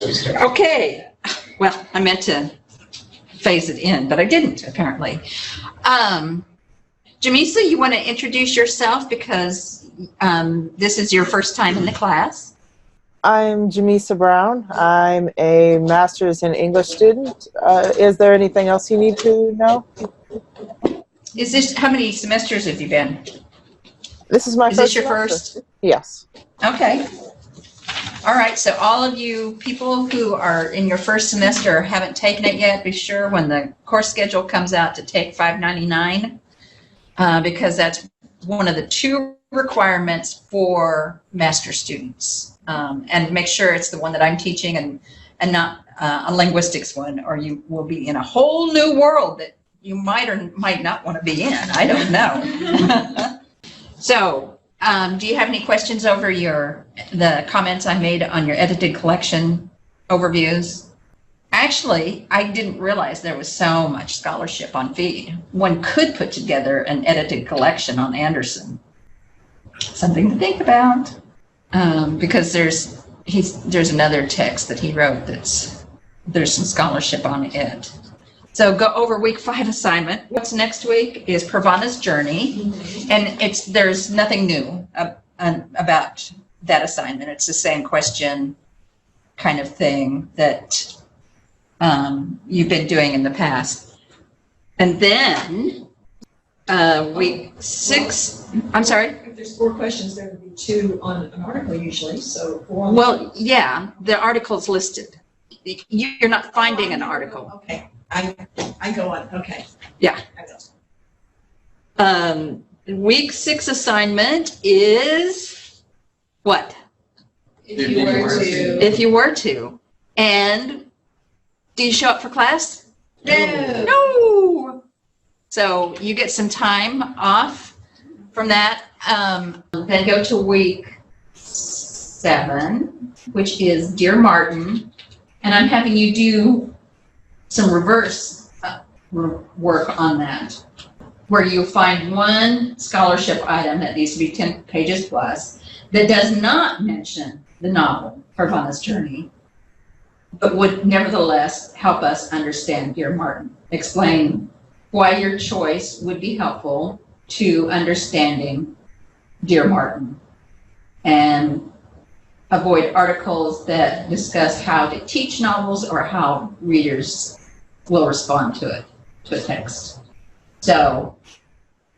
Okay, well, I meant to phase it in, but I didn't, apparently. Jamisa, you want to introduce yourself because this is your first time in the class? I'm Jamisa Brown. I'm a master's in English student. Is there anything else you need to know? Is this, how many semesters have you been? This is my Is first this your semester. first? Yes. Okay. All right, so all of you people who are in your first semester or haven't taken it yet, be sure when the course schedule comes out to take $5.99 because that's one of the 2 requirements for master students. And make sure it's the one that I'm teaching and not a linguistics one, or you will be in a whole new world that you might or might not want to be in. I don't know. So, do you have any questions over the comments I made on your edited collection overviews? Actually, I didn't realize there was so much scholarship on feed. One could put together an edited collection on Anderson. Something to think about. Because there's another text that he wrote there's some scholarship on it. So go over week 5 assignment. What's next week is Pravana's Journey, and there's nothing new about that assignment. It's the same question kind of thing that you've been doing in the past. And then week 6, I'm sorry? If there's 4 questions, there would be 2 on an article usually, so 4 on Well, yeah, the article's listed. You're not finding an article. Okay, I go on, okay. Yeah. I go. Week 6 assignment is what? If you were to. If you were to. And do you show up for class? No. No. So you get some time off from that. Then go to week 7, which is Dear Martin. And I'm having you do some reverse work on that, where you'll find one scholarship item that needs to be 10 pages plus that does not mention the novel, Pravana's Journey, but would nevertheless help us understand Dear Martin. Explain why your choice would be helpful to understanding Dear Martin, and avoid articles that discuss how to teach novels or how readers will respond to a text. So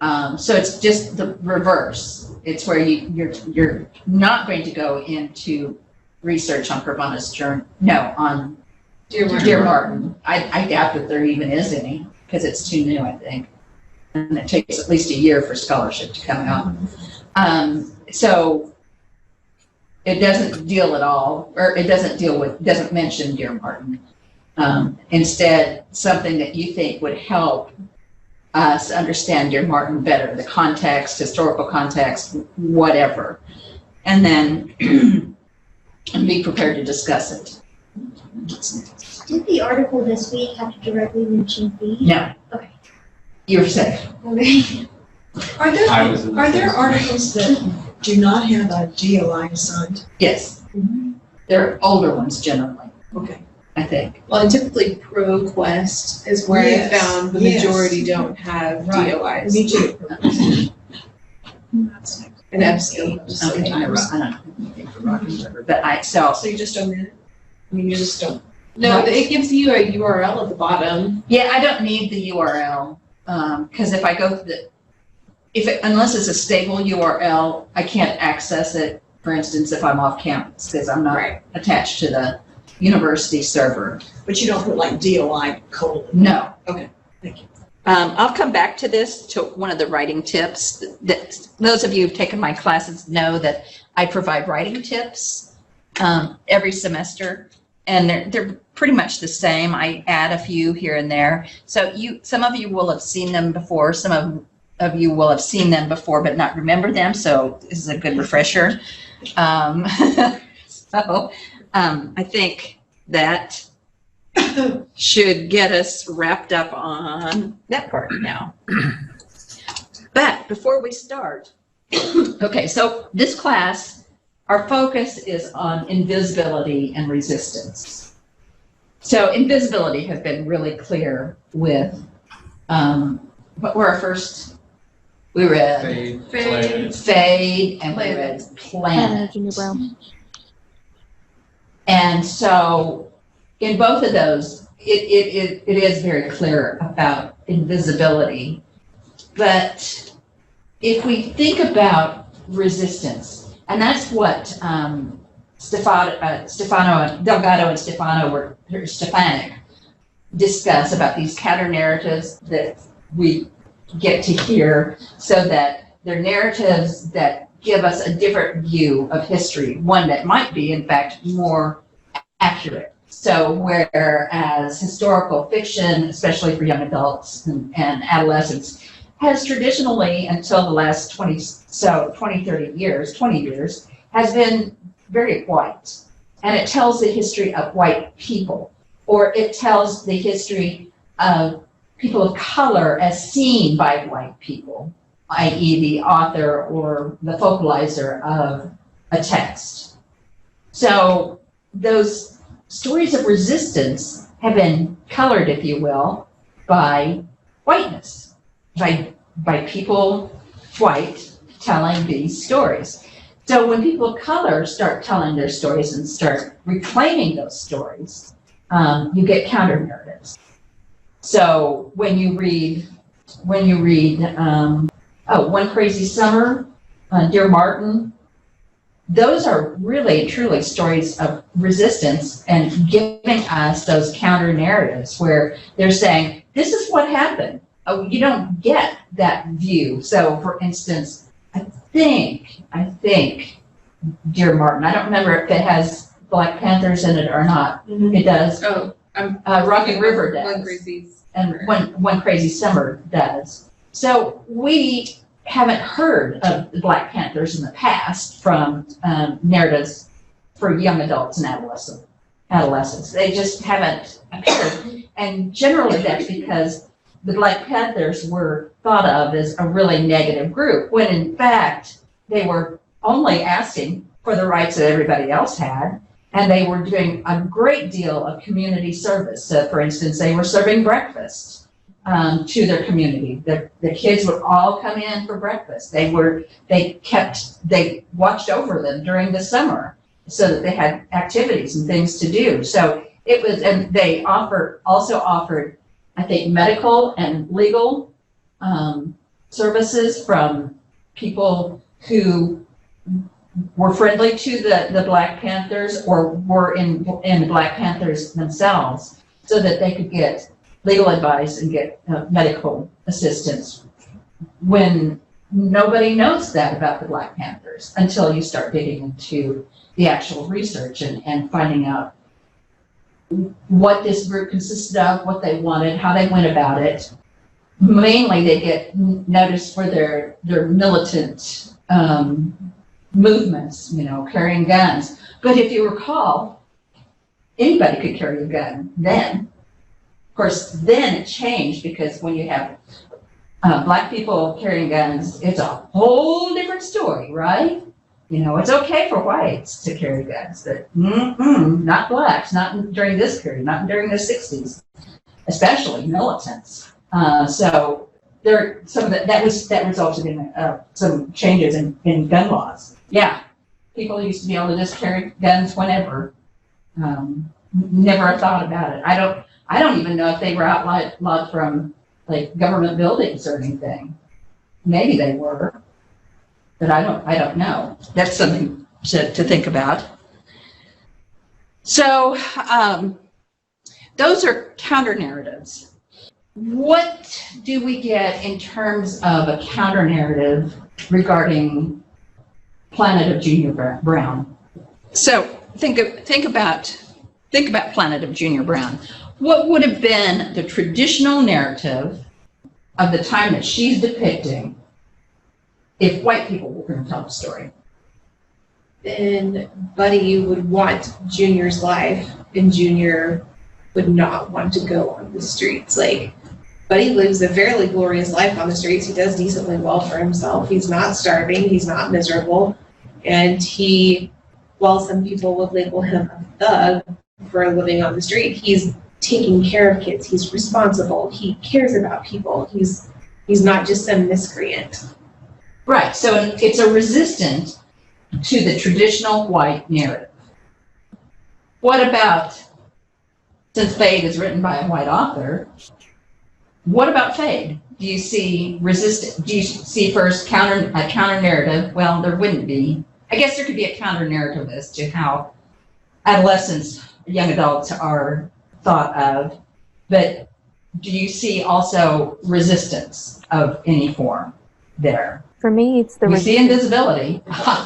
it's just the reverse. It's where you're not going to go into research on Pravana's Journey. No, on Dear Martin. I doubt that there even is any because it's too new, I think, and it takes at least a year for scholarship to come out. So it doesn't deal at all, or it doesn't mention Dear Martin. Instead, something that you think would help us understand Dear Martin better, the context, historical context, whatever. And then be prepared to discuss it. Did the article this week have to directly mention feed? No. Okay. You're safe. Okay. Are there articles that do not have a DOI assigned? Yes. They're older ones generally, Okay. I think. Well, and typically ProQuest is where Yes, I found the yes. majority don't have Right. DOIs. Me too. And EBSCO, just Okay, sometimes. I don't know anything for Rocky River, but So you just omit it? I mean, you just don't. No, Right. it gives you a URL at the bottom. yeah, I don't need the URL, because if I go to unless it's a stable URL, I can't access it, for instance, if I'm off campus, because I'm not Right. attached to the university server. But you don't put like DOI colon? No. Okay, thank you. I'll come back to this, to one of the writing tips. Those of you who've taken my classes know that I provide writing tips every semester, and they're pretty much the same. I add a few here and there. So some of you will have seen them before, some of you will have seen them before but not remember them, so this is a good refresher. I think that should get us wrapped up on that part now. But before we start, okay, so this class our focus is on invisibility and resistance. So invisibility has been really clear with, what were our first, we read Fade, and we read Planet. Junior Brown. And so in both of those, it is very clear about invisibility. But if we think about resistance, and that's what Stefano Delgado and Stefanik discuss about these counter narratives that we get to hear, so that they're narratives that give us a different view of history, one that might be, in fact, more accurate. So whereas historical fiction, especially for young adults and adolescents, has traditionally, until the last 20 years, has been very white. And it tells the history of white people, or it tells the history of people of color as seen by white people, i.e. the author or the focalizer of a text. So those stories of resistance have been colored, if you will, by whiteness, by people white telling these stories. So when people of color start telling their stories and start reclaiming those stories, you get counter narratives. So when you read One Crazy Summer, Dear Martin, those are really truly stories of resistance and giving us those counter narratives where they're saying, this is what happened. Oh, you don't get that view. So for instance, I think Dear Martin, I don't remember if it has Black Panthers in it or not. Mhm. It does. Oh, Rocky River does. One Crazy And One Crazy Summer does. So we haven't heard of the Black Panthers in the past from narratives for young adults and adolescents. They just haven't appeared. And generally that's because the Black Panthers were thought of as a really negative group, when in fact they were only asking for the rights that everybody else had. And they were doing a great deal of community service. So for instance, they were serving breakfast to their community. The kids would all come in for breakfast. They watched over them during the summer so that they had activities and things to do. So it was, and they also offered, I think, medical and legal services from people who were friendly to the Black Panthers or were in the Black Panthers themselves, so that they could get legal advice and get medical assistance, when nobody knows that about the Black Panthers until you start digging into the actual research and finding out what this group consisted of, what they wanted, how they went about it. Mainly they get noticed for their militant movements, carrying guns. But if you recall, anybody could carry a gun then. Of course, then it changed, because when you have Black people carrying guns, it's a whole different story, right? It's okay for whites to carry guns, but not Blacks, not during this period, not during the 60s, especially militants. So there, that resulted in some changes in gun laws. Yeah, people used to be able to just carry guns whenever. Never thought about it. I don't even know if they were outlawed from like government buildings or anything. Maybe they were, but I don't know. That's something to think about. So those are counter narratives. What do we get in terms of a counter narrative regarding Planet of Junior Brown? So think about Planet of Junior Brown. What would have been the traditional narrative of the time that she's depicting if white people were going to tell the story? Then Buddy would want Junior's life, and Junior would not want to go on the streets. Like, Buddy lives a fairly glorious life on the streets. He does decently well for himself. He's not starving. He's not miserable. And he, while some people would label him a thug for living on the street, he's taking care of kids. He's responsible. He cares about people. He's not just some miscreant. Right, so it's a resistance to the traditional white narrative. What about, since Fade is written by a white author, what about Fade? Do you see do you see first a counter narrative? Well, there wouldn't be. I guess there could be a counter narrative as to how adolescents, young adults are thought of, but do you see also resistance of any form there? For me, it's the We see invisibility.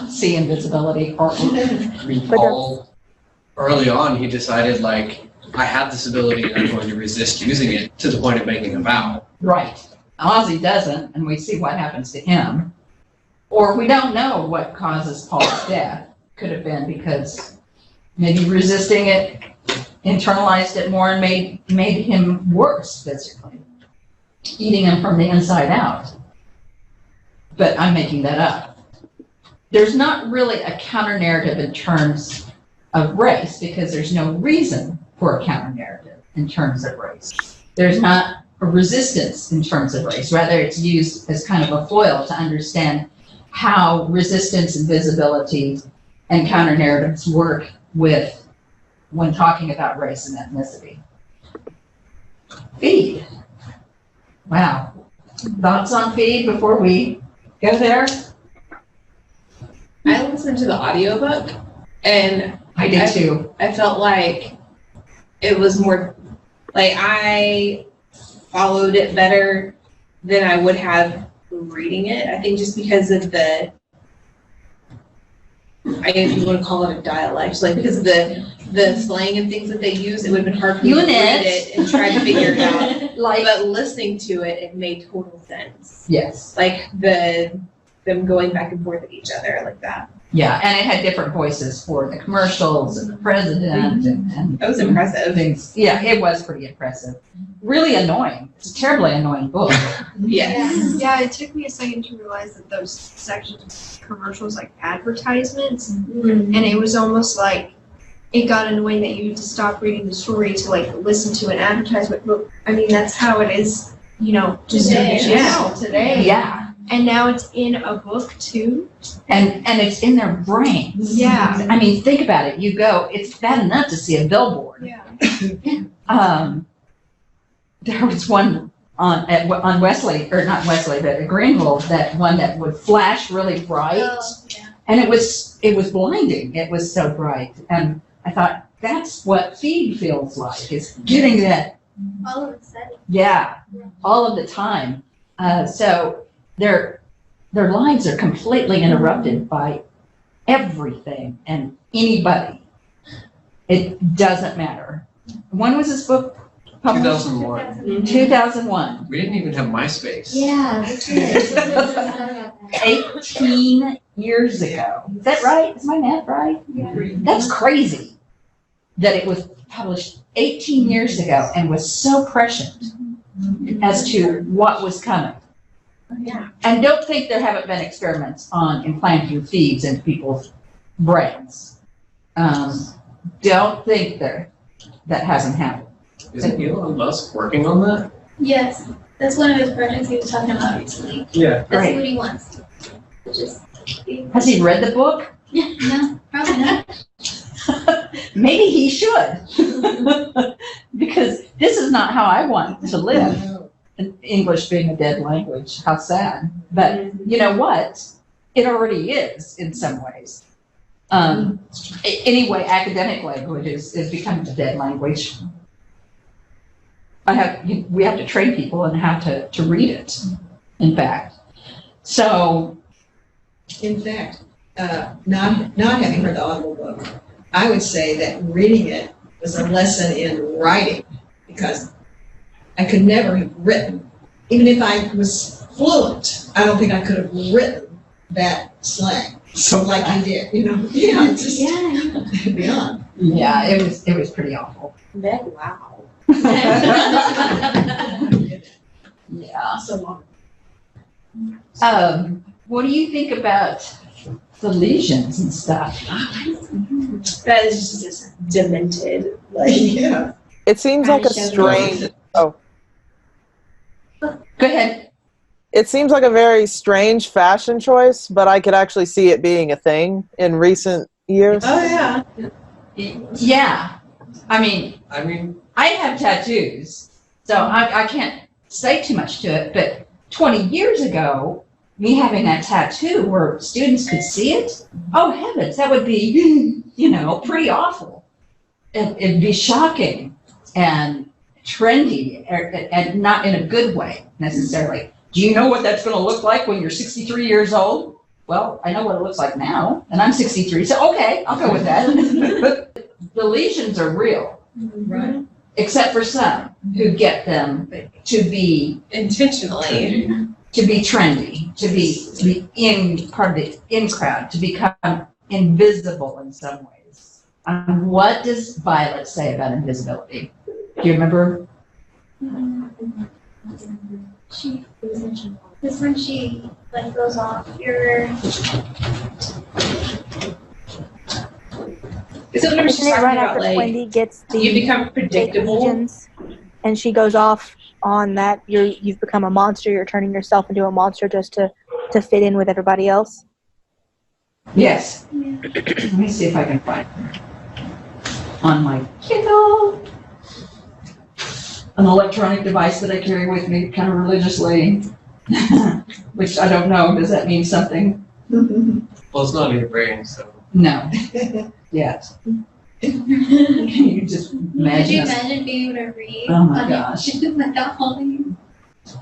See invisibility. Or, I mean, Paul, early on, he decided, like, I have this ability and I'm going to resist using it to the point of making a vow. right. Ozzy doesn't, and we see what happens to him. Or we don't know what causes Paul's death. Could have been because maybe resisting it internalized it more and made him worse physically, eating him from the inside out. But I'm making that up. There's not really a counter narrative in terms of race because there's no reason for a counter narrative in terms of race. There's not a resistance in terms of race. Rather, it's used as kind of a foil to understand how resistance and visibility and counter narratives work with when talking about race and ethnicity. Feed. Wow. Thoughts on Feed before we go there? I listened to the audiobook and I did too. I felt like it was more, like I followed it better than I would have reading it. I think just because of the, I guess you want to call it a dialect, like because of the slang and things that they use, it would have been hard for me to read it and try to figure it out. But listening to it, it made total sense. Yes. Like them going back and forth at each other like that. Yeah, and it had different voices for the commercials and the president and That was impressive. things. Yeah, it was pretty impressive. Really annoying. It's a terribly annoying book. Yes. Yeah, it took me a second to realize that those sections of commercials like advertisements, and it was almost like it got annoying that you had to stop reading the story to like listen to an advertisement. But I mean, that's how it is, just now, today. Yeah, And now it's in a book too. and it's in their brains. Yeah. I mean, think about it. You go, it's bad enough to see a billboard. Yeah. There was one on Wesley, or not Wesley, but at Greenville, that one that would flash really bright. And it was blinding. It was so bright. And I thought, that's what Feed feels like. It's getting that, All of a sudden. yeah, all of the time. So their lives are completely interrupted by everything and anybody. It doesn't matter. When was this book published? 2001. 2001. We didn't even have MySpace. Yeah, that's it. 18 years ago. Is that right? Is my math right? That's crazy that it was published 18 years ago and was so prescient as to what was coming. Yeah. And don't think there haven't been experiments on implanting feeds into people's brains. Don't think that hasn't happened. Isn't Elon Musk working on that? Yes, that's one of his projects he was talking about recently. Yeah. That's Great. what he wants. Just, Has he read the book? no, probably not. Maybe he should. Because this is not how I want to live. English being a dead language, how sad. But you know what? It already is in some ways. Anyway, academic language is becoming a dead language. We have to train people on how to read it, in fact. So. In fact, not having heard the Audible book, I would say that reading it was a lesson in writing because I could never have written, even if I was fluent, I don't think I could have written that slang. So like I did, yeah, it's just beyond. Yeah, it was pretty awful. Wow. Yeah. So long. What do you think about the lesions and stuff. That is just demented. Like, Yeah. It seems like a Kinda strange. Oh, Go ahead. it seems like a very strange fashion choice, but I could actually see it being a thing in recent years. oh yeah. Yeah. I mean, I have tattoos, so I can't say too much to it, but 20 years ago, me having that tattoo where students could see it, oh heavens, that would be, pretty awful. It'd be shocking and trendy, and not in a good way necessarily. Do you know what that's going to look like when you're 63 years old? Well, I know what it looks like now, and I'm 63, so okay, I'll go with that. But the lesions are real, Right. except for some who get them to be Intentionally. trendy, to be in part of the in crowd, to become invisible in some ways. What does Violet say about invisibility? Do you remember? She was mentioned. This when she like goes off your. Is it whenever she's Isn't it talking right about after like Wendy gets the you become fake predictable? legions, and she goes off on that you've become a monster, you're turning yourself into a monster just to fit in with everybody else? Yes. Let me see if I can find her on my Kindle, an electronic device that I carry with me kind of religiously, which I don't know. Does that mean something? Well, it's not in your brain, so. No. Yet. Can you just Could imagine? you us- imagine being able to read? Oh my on gosh. it without holding?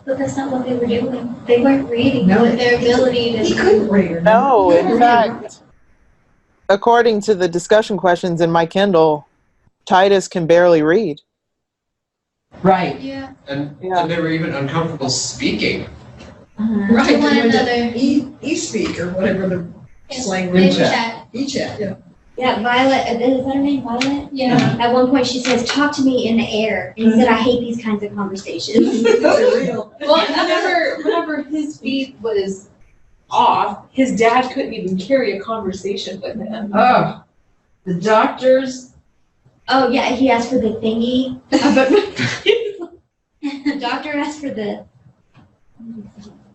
But that's not what they were doing. They weren't reading No, with their ability to. He couldn't read her. No, He in couldn't fact, according to the discussion questions in my Kindle, Titus can barely read. Right. Yeah. And Yeah. they were even uncomfortable speaking. Right, To one they went to another. e-speak or whatever the slang They was. would chat. E-chat, yeah. Yeah, Violet, is that her name, Violet? Yeah. At one point she says, talk to me in the air. And he said, I hate these kinds of conversations. They're real. Well, whenever his feed was off, his dad couldn't even carry a conversation with him. Oh, the doctors. Oh, yeah, he asked for the thingy. The doctor asked for the,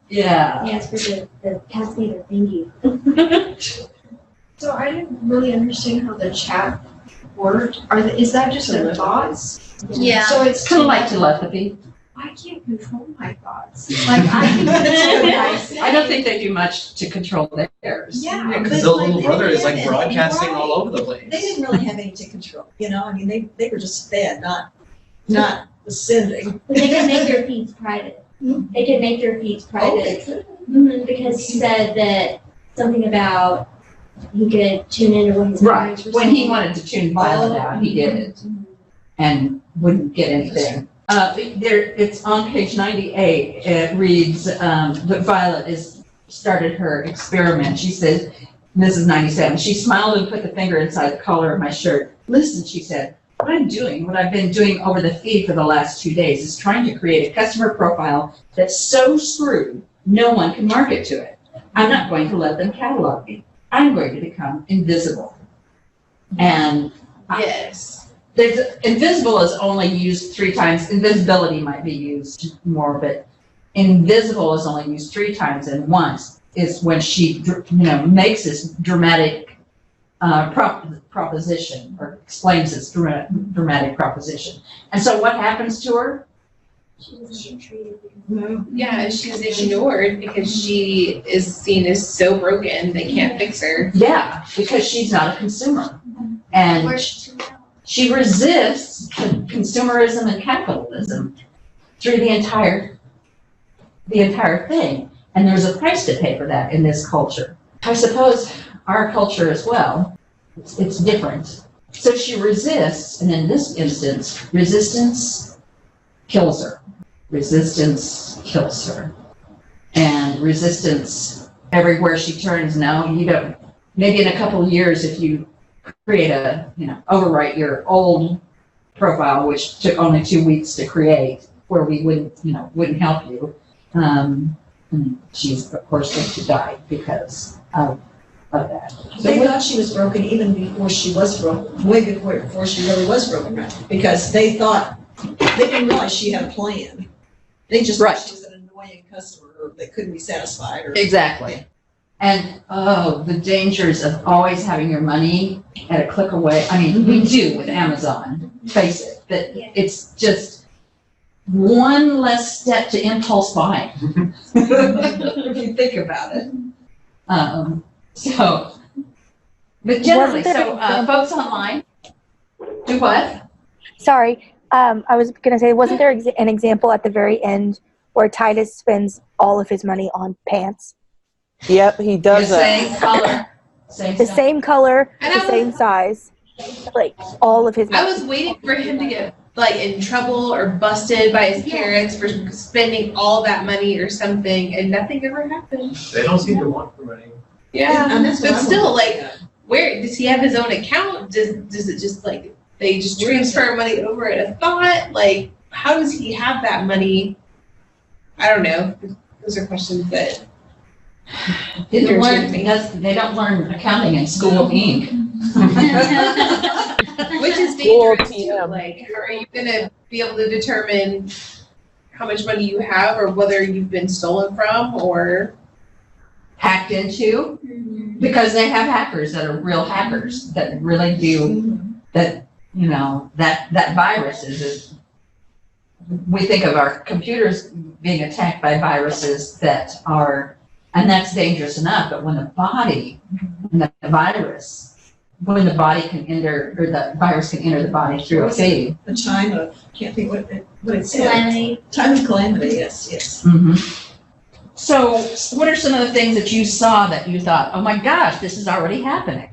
Yeah. he asked for the pass me the thingy. So I didn't really understand how the chat worked. Is that just their thoughts? Yeah. So it's Kind of like telepathy. I can't control my thoughts. Like I can control what I say. I don't think they do much to control theirs. Yeah. Yeah, but because the like, little they brother is like didn't. broadcasting Right. all over the place. They didn't really have any to control, I mean, they were just fed, not sending. But they can make their feeds private. They can make their feeds private. Because he said that something about he could tune into what his Right. parents were When he saying. wanted to tune Violet out, he did it and wouldn't get anything. It's on page 98. It reads that Violet started her experiment. She said, this is 97. She smiled and put the finger inside the collar of my shirt. Listen, she said, what I've been doing over the feed for the last 2 days is trying to create a customer profile that's so screwed no one can market to it. I'm not going to let them catalog me. I'm going to become invisible. And Yes. invisible is only used 3 times. Invisibility might be used more, but invisible is only used 3 times, and once is when she, makes this dramatic proposition or explains this dramatic proposition. And so what happens to her? She wasn't getting treated because No. Yeah, she's ignored because she is seen as so broken they can't fix her. Yeah, because she's not a consumer. And worse too well. she resists consumerism and capitalism through the entire thing. And there's a price to pay for that in this culture. I suppose our culture as well, it's different. So she resists, and in this instance, resistance kills her. Resistance kills her. And resistance, everywhere she turns, no, you don't. Maybe in a couple of years, if you create overwrite your old profile, which took only 2 weeks to create, where we wouldn't help you. And she's of course going to die because of of that. They thought she was broken even before she was broken, way before she really was broken, right? Because they thought, they didn't realize she had a plan. They just Right. thought she was an annoying customer or that couldn't be satisfied or. Exactly. And, oh, the dangers of always having your money at a click away. I mean, we do with Amazon, face it, but Yeah. it's just one less step to impulse buying. If you think about it. But generally, Wasn't there so, an example- folks online, do what? Sorry, I was gonna say, wasn't there an example at the very end where Titus spends all of his money on pants? Yep, he does The that. same color, same The stuff. same color, And the I same size, like all of his I money. was waiting for him to get like in trouble or busted by his parents for spending all that money or something, and nothing ever happened. They don't seem to want for money. Yeah, And that's what but I still, wanted to like, get at. where does he have his own account? Does it just like they just transfer money over at a thought? Like, how does he have that money? I don't know. Those are questions that Didn't learn, irritate me. they don't learn accounting in School of Inc. Which is Cool dangerous too. PM. Like, how are you gonna be able to determine how much money you have or whether you've been stolen from or Hacked into, because they have hackers that are real hackers that really do, that, you know, that virus is, we think of our computers being attacked by viruses that are, and that's dangerous enough, but when the body, when the body can enter, or the virus can enter the body through a feed. The time of, can't think what it said. Calamity. Time of calamity, yes, yes. Mhm. So what are some of the things that you saw that you thought, oh my gosh, this is already happening?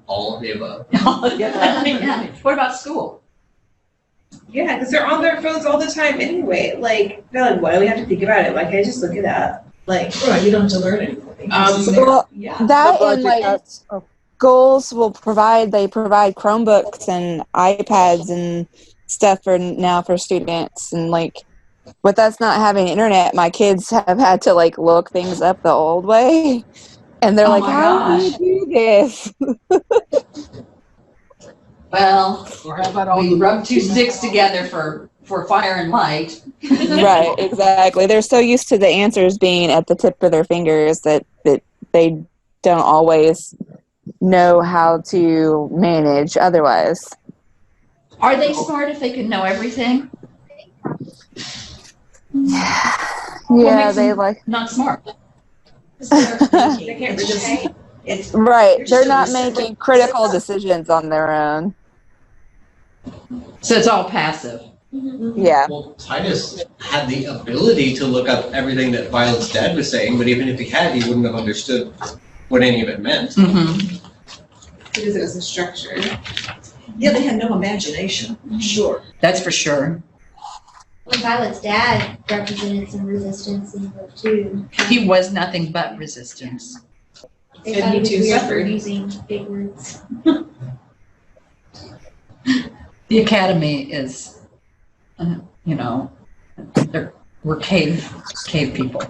All of the above. Yeah. What about school? yeah, because they're on their phones all the time anyway. Like, they're like, why do we have to think about it? Why can't I just look it up? Like, Right, you don't have to learn anything. Well, yeah. that The and budget like cuts. Oh, schools will provide Chromebooks and iPads and stuff for students, and like with us not having internet, my kids have had to like look things up the old way, and they're Oh like, my how gosh. do you do this? Well, or how about all we the rub two sticks together for fire and light. Right, exactly. They're so used to the answers being at the tip of their fingers that they don't always know how to manage otherwise. Are they smart if they can know everything? What Yeah, makes they them like not smart? They can't retain. It's, right. You're They're so not receptive. making critical decisions on their own. So it's all passive. Yeah. Well, Titus had the ability to look up everything that Violet's dad was saying, but even if he had, he wouldn't have understood what any of it meant. Mm-hmm. Because it was a structure. yeah, they had no imagination, sure. That's for sure. Well, Violet's dad represented some resistance in the book too. He was nothing but resistance. They And thought he it was too weird for suffered. using big words. The academy is, we're cave people,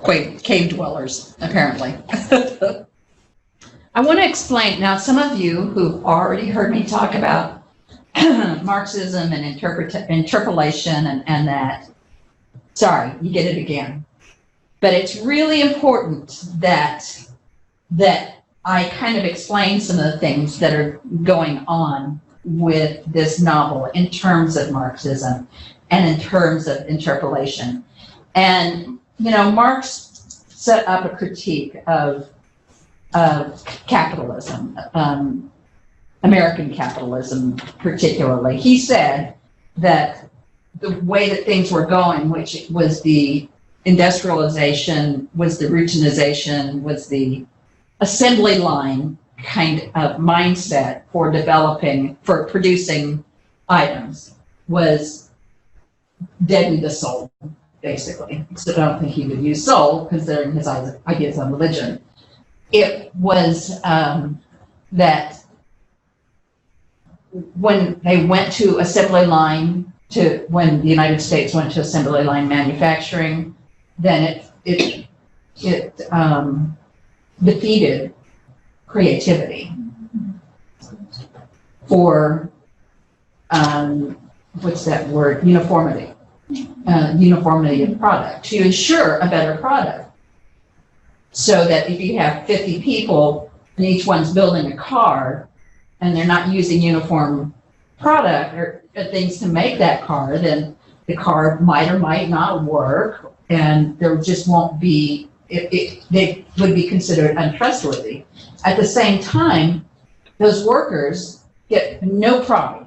cave dwellers, apparently. I want to explain, now some of you who've already heard me talk about Marxism and interpolation and that, sorry, you get it again. But it's really important that I kind of explain some of the things that are going on with this novel in terms of Marxism and in terms of interpolation. And, Marx set up a critique of capitalism, American capitalism particularly. He said that the way that things were going, which was the industrialization, was the routinization, was the assembly line kind of mindset for producing items, was dead with the soul, basically. So I don't think he would use soul, considering his ideas on religion. It was that when they went to assembly line, when the United States went to assembly line manufacturing, then it defeated creativity, for, what's that word, uniformity, uniformity of product, to ensure a better product. So that if you have 50 people and each one's building a car and they're not using uniform product or things to make that car, then the car might or might not work, and there just won't be, they would be considered untrustworthy. At the same time, those workers get no pride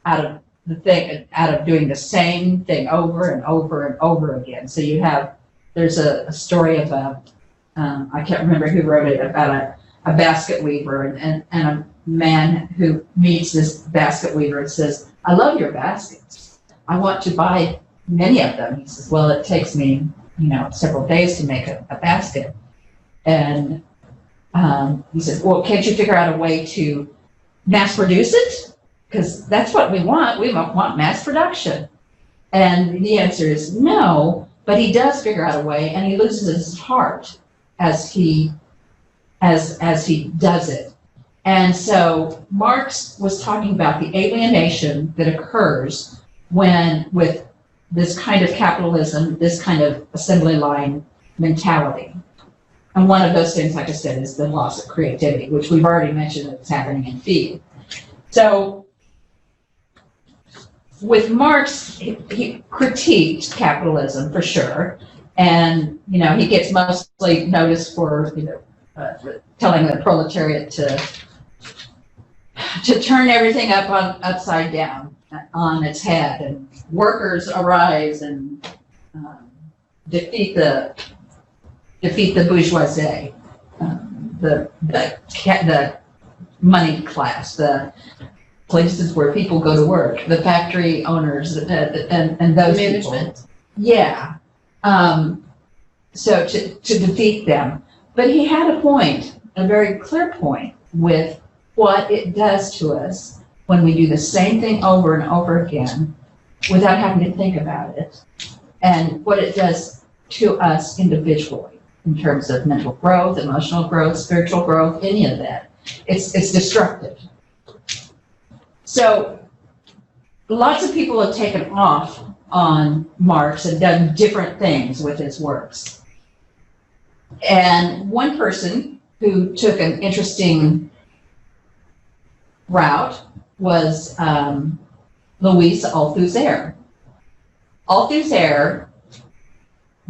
out of the thing, out of doing the same thing over and over and over again. So you have, there's a story about, I can't remember who wrote it, about a basket weaver and a man who meets this basket weaver and says, I love your baskets. I want to buy many of them. He says, well, it takes me, several days to make a basket. And he says, well, can't you figure out a way to mass produce it? Because that's what we want. We want mass production. And the answer is no, but he does figure out a way, and he loses his heart as he does it. And so Marx was talking about the alienation that occurs when, with this kind of capitalism, this kind of assembly line mentality. And one of those things, like I said, is the loss of creativity, which we've already mentioned that's happening in feed. So with Marx, he critiqued capitalism for sure. And, he gets mostly noticed for, telling the proletariat to turn everything upside down on its head, and workers arise and defeat the bourgeoisie, the moneyed class, the places where people go to work, the factory owners, and those management. People. Yeah. So to defeat them. But he had a point, a very clear point, with what it does to us when we do the same thing over and over again without having to think about it, and what it does to us individually in terms of mental growth, emotional growth, spiritual growth, any of that. It's destructive. So lots of people have taken off on Marx and done different things with his works. And one person who took an interesting route was Louis Althusser. Althusser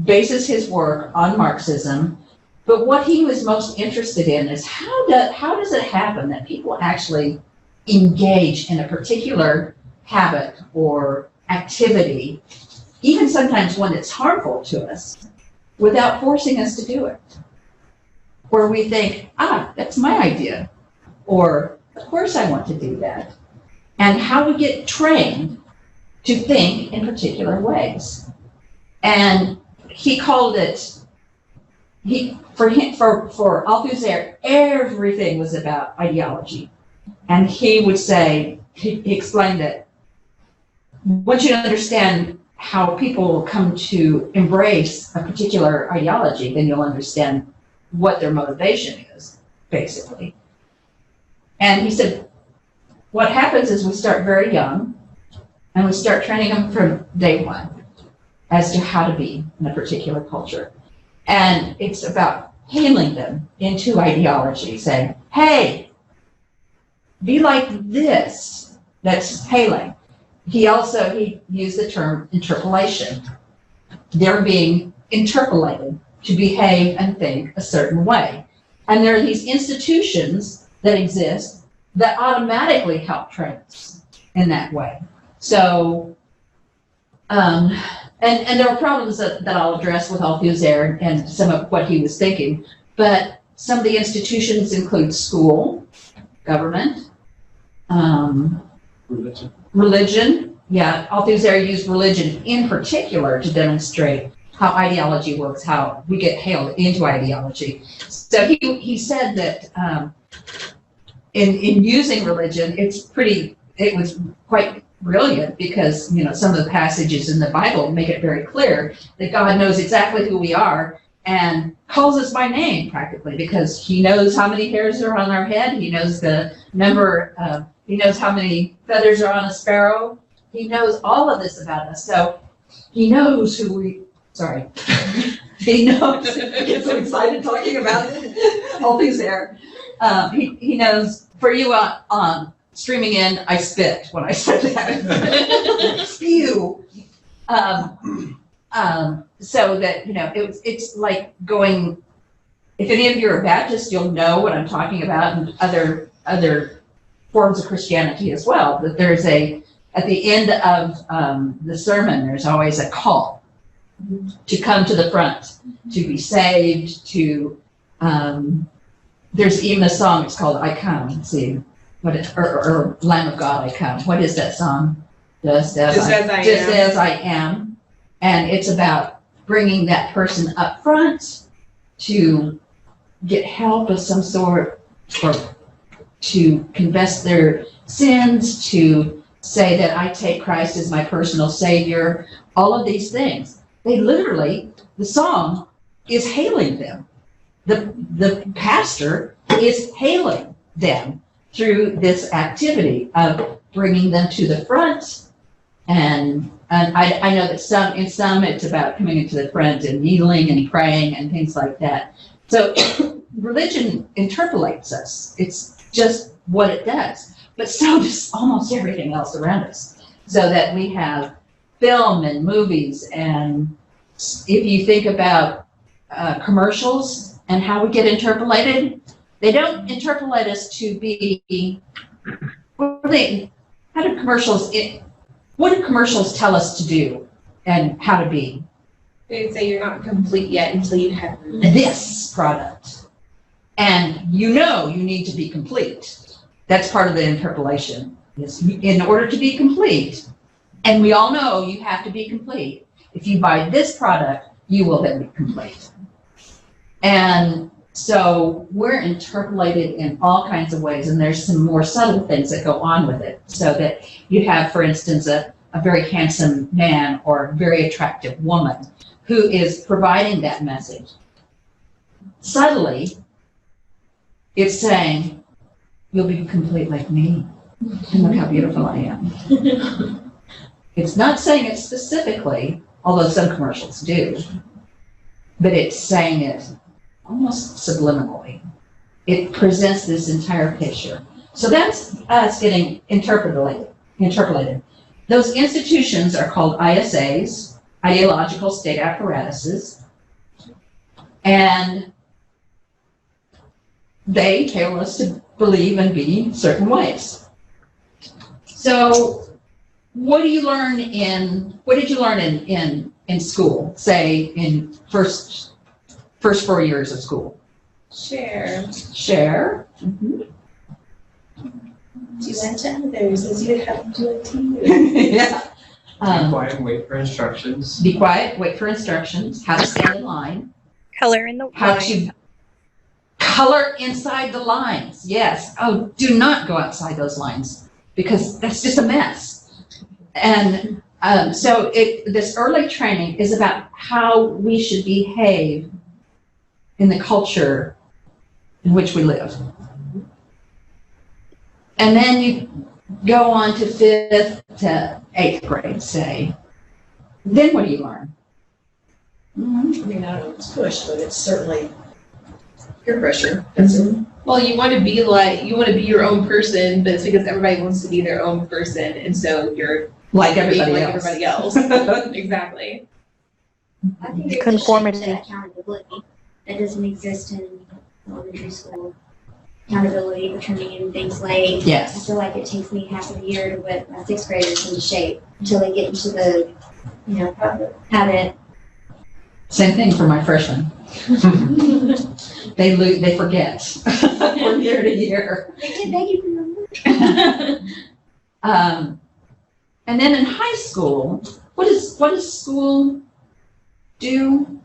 bases his work on Marxism, but what he was most interested in is how does it happen that people actually engage in a particular habit or activity, even sometimes one that's harmful to us, without forcing us to do it. Where we think, that's my idea, or of course I want to do that. And how we get trained to think in particular ways. And he called it, for Althusser, everything was about ideology. And he would say, he explained that once you understand how people come to embrace a particular ideology, then you'll understand what their motivation is, basically. And he said, what happens is we start very young, and we start training them from day one as to how to be in a particular culture. And it's about hailing them into ideology, saying, hey, be like this. That's hailing. He used the term interpolation. They're being interpolated to behave and think a certain way. And there are these institutions that exist that automatically help train us in that way. So, and there are problems that I'll address with Althusser and some of what he was thinking, but some of the institutions include school, government, religion. Yeah, Althusser used religion in particular to demonstrate how ideology works, how we get hailed into ideology. So he said that in using religion, it was quite brilliant, because some of the passages in the Bible make it very clear that God knows exactly who we are, and calls us by name practically, because he knows how many hairs are on our head. He knows the number, he knows how many feathers are on a sparrow. He knows all of this about us. So he knows who we, sorry. He knows, I get so excited talking about it. All these hair. He knows, for you streaming in, I spit when I said that. Spew. So that, it's like going, if any of you are Baptist, you'll know what I'm talking about, and other forms of Christianity as well, that there's at the end of the sermon, there's always a call to come to the front, to be saved, there's even a song, it's called I Come, let's see, or Lamb of God, I Come. What is that song? Just as I am. And it's about bringing that person up front to get help of some sort, or to confess their sins, to say that I take Christ as my personal Savior, all of these things. They literally, the song is hailing them. The pastor is hailing them through this activity of bringing them to the front. And I know that in some it's about coming into the front and kneeling and praying and things like that. So religion interpolates us. It's just what it does. But so does almost everything else around us. So that we have film and movies, and if you think about commercials and how we get interpolated, they don't interpolate us to be, what do commercials tell us to do and how to be? They'd say you're not complete yet until you have this product. And you need to be complete. That's part of the interpolation. In order to be complete, and we all know you have to be complete. If you buy this product, you will then be complete. And so we're interpolated in all kinds of ways, and there's some more subtle things that go on with it. So that you have, for instance, a very handsome man or a very attractive woman who is providing that message. Subtly, it's saying, you'll be complete like me. And look how beautiful I am. It's not saying it specifically, although some commercials do, but it's saying it almost subliminally. It presents this entire picture. So that's us getting interpolated. Those institutions are called ISAs, ideological state apparatuses, and they tell us to believe and be certain ways. So what did you learn in school, say in first 4 years of school? Share. Mm-hmm. Do unto others as you would have to unto you. Yeah. Be quiet and wait for instructions. Be quiet, wait for instructions, how to stand in line. Color in the How line. to color inside the lines, yes. Oh, do not go outside those lines, because that's just a mess. And so this early training is about how we should behave in the culture in which we live. And then you go on to 5th to 8th grade, say. Then what do you learn? I mean, I don't know if it's pushed, but it's certainly peer pressure. Mm-hmm. Well, you want to be your own person, but it's because everybody wants to be their own person, and so you're like everybody else. Exactly. I think there's Conformity. a shift to accountability that doesn't exist in elementary school. Accountability for turning in things late. I Yes. feel like it takes me half a year to whip my 6th graders into shape until they get into the, habit. Same thing for my freshmen. They forget from year to year. They did beg you for your work. And then in high school, what does school do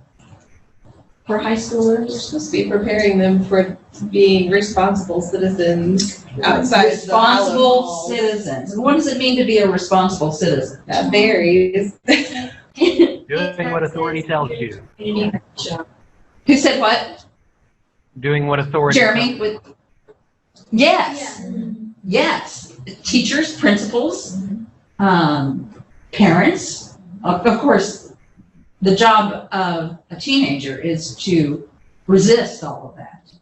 for high schoolers? You're supposed to be preparing them for being responsible citizens outside Responsible citizens. And what does it mean to be a responsible citizen? That varies. Doing what authority tells you. Who said what? Doing what authority. Jeremy? Yes. Yes. Teachers, principals, parents. Of course, the job of a teenager is to resist all of that.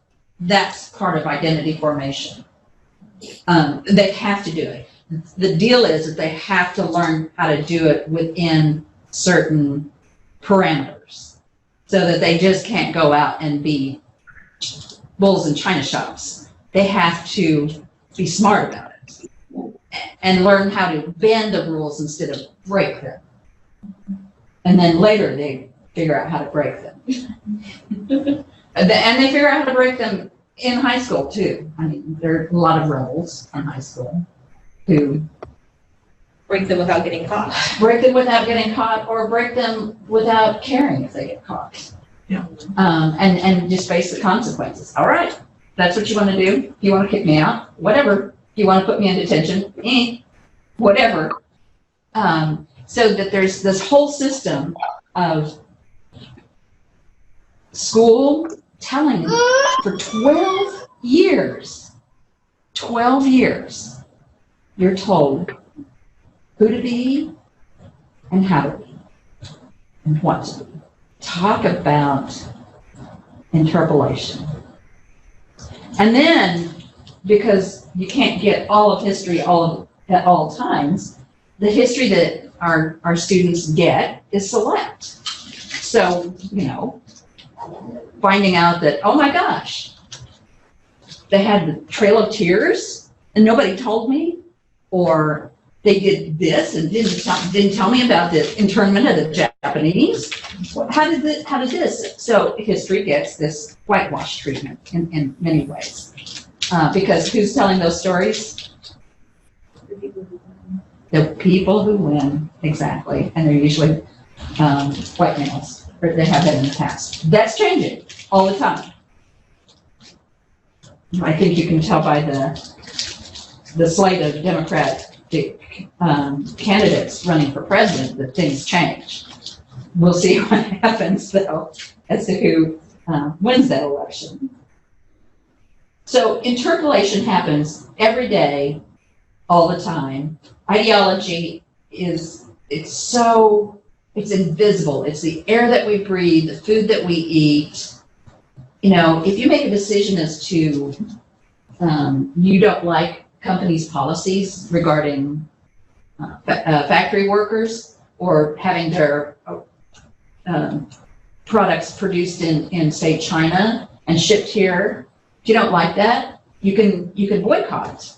That's part of identity formation. They have to do it. The deal is that they have to learn how to do it within certain parameters so that they just can't go out and be bulls in china shops. They have to be smart about it and learn how to bend the rules instead of break them. And then later they figure out how to break them. And they figure out how to break them in high school too. I mean, there are a lot of rebels in high school who Break them without getting caught. break them without getting caught, or break them without caring if they get caught. Yeah. And just face the consequences. All right, that's what you want to do. If you want to kick me out, whatever. If you want to put me in detention, whatever. So that there's this whole system of school telling them for 12 years, you're told who to be and how to be and what to be. Talk about interpolation. And then, because you can't get all of history at all times, the history that our students get is select. So, finding out that, oh my gosh, they had the Trail of Tears and nobody told me, or they did this and didn't tell me about the internment of the Japanese. How did this? So history gets this whitewash treatment in many ways. Because who's telling those stories? The people who win, exactly. And they're usually white males, or they have been in the past. That's changing all the time. I think you can tell by the slate of Democratic candidates running for president that things change. We'll see what happens, though, as to who wins that election. So interpolation happens every day, all the time. Ideology it's invisible. It's the air that we breathe, the food that we eat. If you make a decision as to you don't like companies' policies regarding factory workers or having their products produced in say China and shipped here, if you don't like that, you can boycott.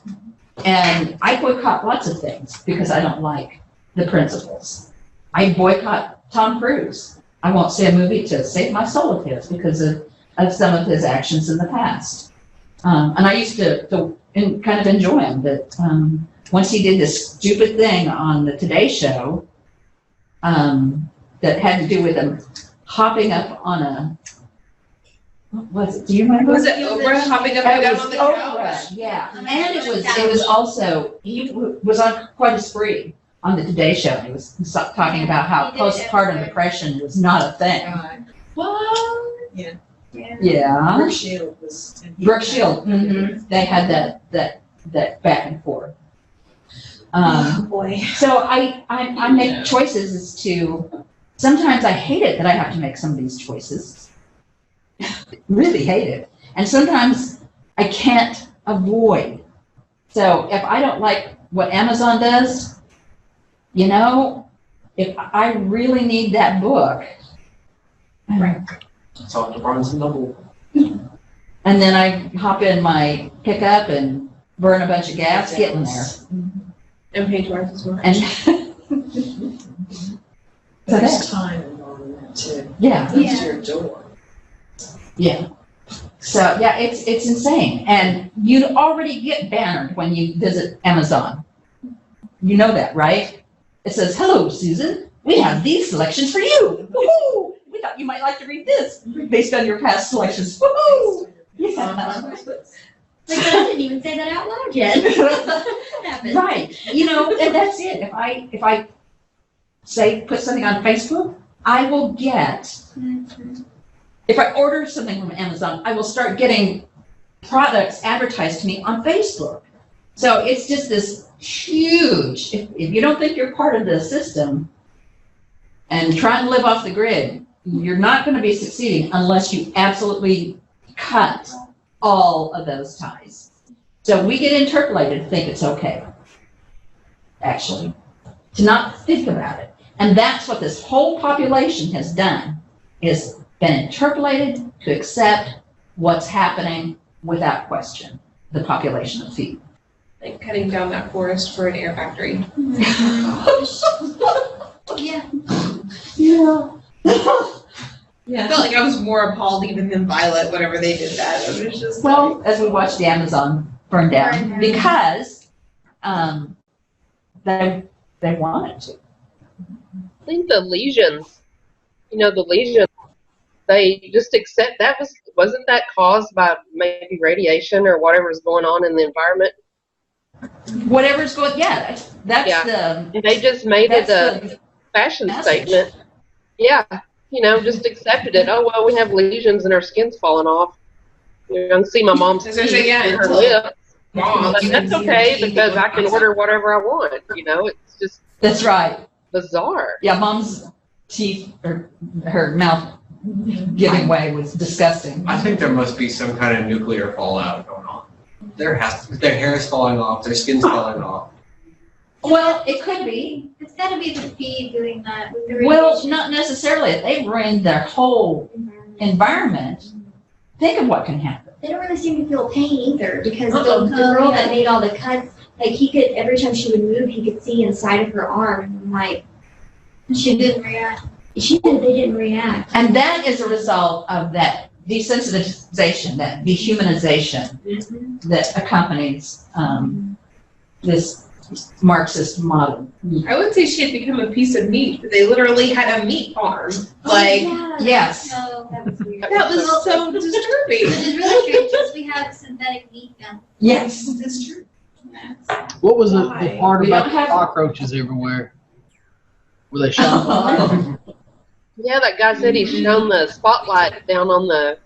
And I boycott lots of things because I don't like the principles. I boycott Tom Cruise. I won't see a movie to save my soul of his because of some of his actions in the past. And I used to kind of enjoy him, that once he did this stupid thing on the Today Show that had to do with him hopping up on a, what was it? Do you remember? Was it Oprah hopping up and down on the couch? Yeah, and it was also, he was on quite a spree on the Today Show. He was talking about how postpartum depression was not a thing. What? Yeah. Yeah. Brooke Shield was. Brooke Shield. Mm-hmm. They had that back and forth. Oh boy. So I make choices as to, sometimes I hate it that I have to make some of these choices. Really hate it. And sometimes I can't avoid. So if I don't like what Amazon does, if I really need that book, Right. Talk to Barnes and Noble. and then I hop in my pickup and burn a bunch of gas getting there. And pay twice as much. And There's time involved in that too. yeah. Comes to your door. Yeah. So yeah, it's insane. And you already get bannered when you visit Amazon. You know that, right? It says, "Hello, Susan. We have these selections for you. Woohoo! We thought you might like to read this based on your past selections. Woohoo!" Yeah. Like, I didn't even say that out loud yet. What happened? Right. And that's it. If I say put something on Facebook, I will get if I order something from Amazon, I will start getting products advertised to me on Facebook. So it's just this huge, if you don't think you're part of the system and trying to live off the grid, you're not going to be succeeding unless you absolutely cut all of those ties. So we get interpolated to think it's okay, actually, to not think about it. And that's what this whole population has done, is been interpolated to accept what's happening without question, the population of feet. Like cutting down that forest for an air factory. Yeah. Yeah. I felt like I was more appalled even than Violet whenever they did that. It was just Well, as we watched the Amazon burn down, because they wanted to. I think the lesions, the lesions, they just accept that wasn't that caused by maybe radiation or whatever's going on in the environment? Whatever's going, that's the. And they just made it that's a fashion message. statement. Yeah, just accepted it. Oh, well, we have lesions and our skin's falling off. You can see my mom's teeth in her lips. But that's okay because I can order whatever I want. It's just. That's right. Bizarre. Yeah, mom's teeth, or her mouth giving way was disgusting. I think there must be some kind of nuclear fallout going on. Their hair is falling off, their skin's falling off. Well, it could be. It's gotta be the feed doing that with the Well, radiation. not necessarily. They've ruined their whole environment. Think of what can happen. They don't really seem to feel pain either, because Uh-oh. the girl that made all the cuts, like he could, every time she would move, he could see inside of her arm, and I'm like, she didn't react. They didn't react. And that is a result of that desensitization, that dehumanization that accompanies this Marxist model. I would say she had become a piece of meat. They literally had a meat farm. Yes. So that was weird. That was so disturbing. Which is really strange because we have synthetic meat now. Yes. That's true. What was the part We about don't the have- cockroaches everywhere? Were they shot? Yeah, that guy said he shone the spotlight down on the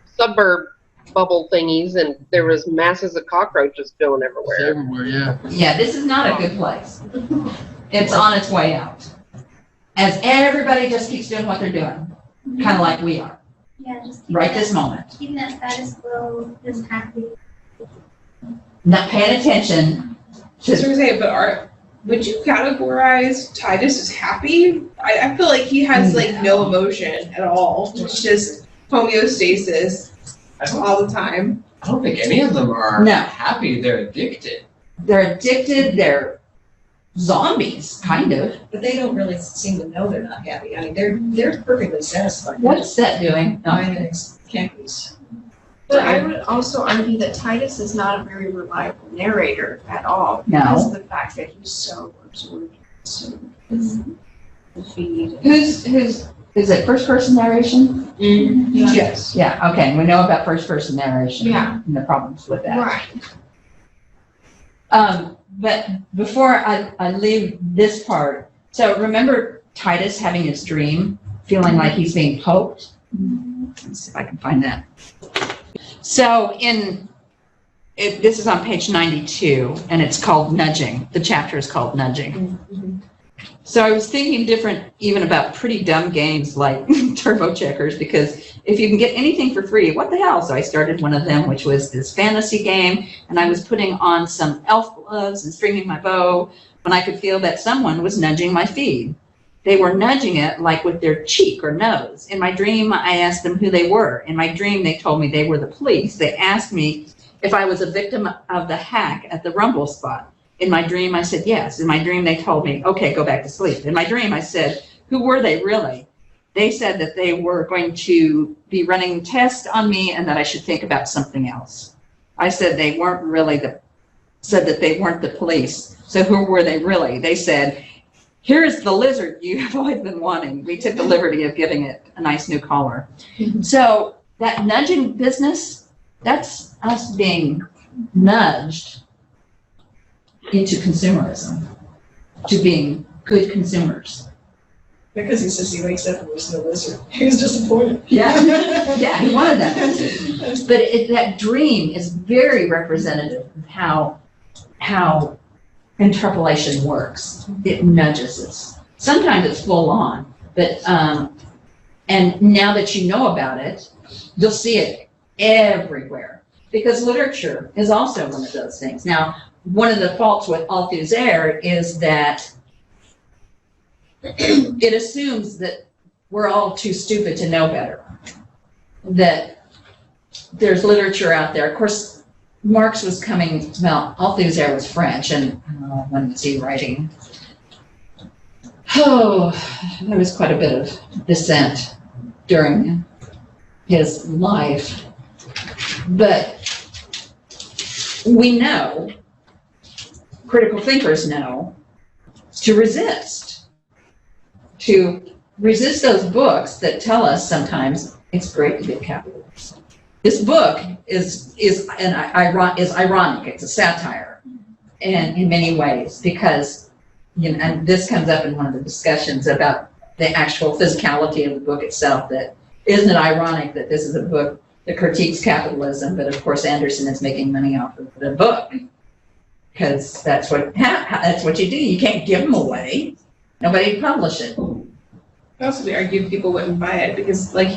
suburb bubble thingies, and there was masses of cockroaches going everywhere. Everywhere, yeah. Yeah, this is not a good place. It's on its way out. As everybody just keeps doing what they're doing, kind of like we are, Yeah, just right this moment. keeping that status quo, just happy. Not paying attention Just to, to say, but would you categorize Titus as happy? I feel like he has no emotion at all. It's just homeostasis all the time. I don't think any of them are No. happy. They're addicted. they're addicted, they're zombies, kind of. But they don't really seem to know they're not happy. I mean, they're perfectly satisfied. What's that doing? Mine is khakis. But I would also argue that Titus is not a very reliable narrator at all. No. Because of the fact that he's so absorbed into the feed. Who's, is it first person narration? Yes. Yeah, okay, we know about first person narration. Yeah. And the problems with that. Right. But before I leave this part, so remember Titus having his dream, feeling like he's being poked? Let's see if I can find that. So this is on page 92, and it's called Nudging. The chapter is called Nudging. So I was thinking different even about pretty dumb games like Turbo Checkers, because if you can get anything for free, what the hell? So I started one of them, which was this fantasy game, and I was putting on some elf gloves and stringing my bow when I could feel that someone was nudging my feed. They were nudging it like with their cheek or nose. In my dream, I asked them who they were. In my dream, they told me they were the police. They asked me if I was a victim of the hack at the Rumble spot. In my dream, I said yes. In my dream, they told me, okay, go back to sleep. In my dream, I said, who were they really? They said that they were going to be running tests on me and that I should think about something else. I said they weren't really said that they weren't the police. So who were they really? They said, here's the lizard you have always been wanting. We took the liberty of giving it a nice new collar. So that nudging business, that's us being nudged into consumerism, to being good consumers. Because he says he wakes up and there's no lizard. He was disappointed. Yeah, yeah, he wanted that. But that dream is very representative of how interpolation works. It nudges us. Sometimes it's full on, but and now that you know about it, you'll see it everywhere because literature is also one of those things. Now, one of the faults with Althusser is that it assumes that we're all too stupid to know better, that there's literature out there. Of course, Marx was coming, well, Althusser was French, and when was he writing? Oh, there was quite a bit of dissent during his life. But we know, critical thinkers know, to resist those books that tell us sometimes it's great to be a capitalist. This book is ironic. It's a satire, and in many ways, because and this comes up in one of the discussions about the actual physicality of the book itself. That isn't it ironic that this is a book that critiques capitalism, but of course Anderson is making money off of the book because that's what you do. You can't give them away. Nobody publish it. Also, we argued people wouldn't buy it because, like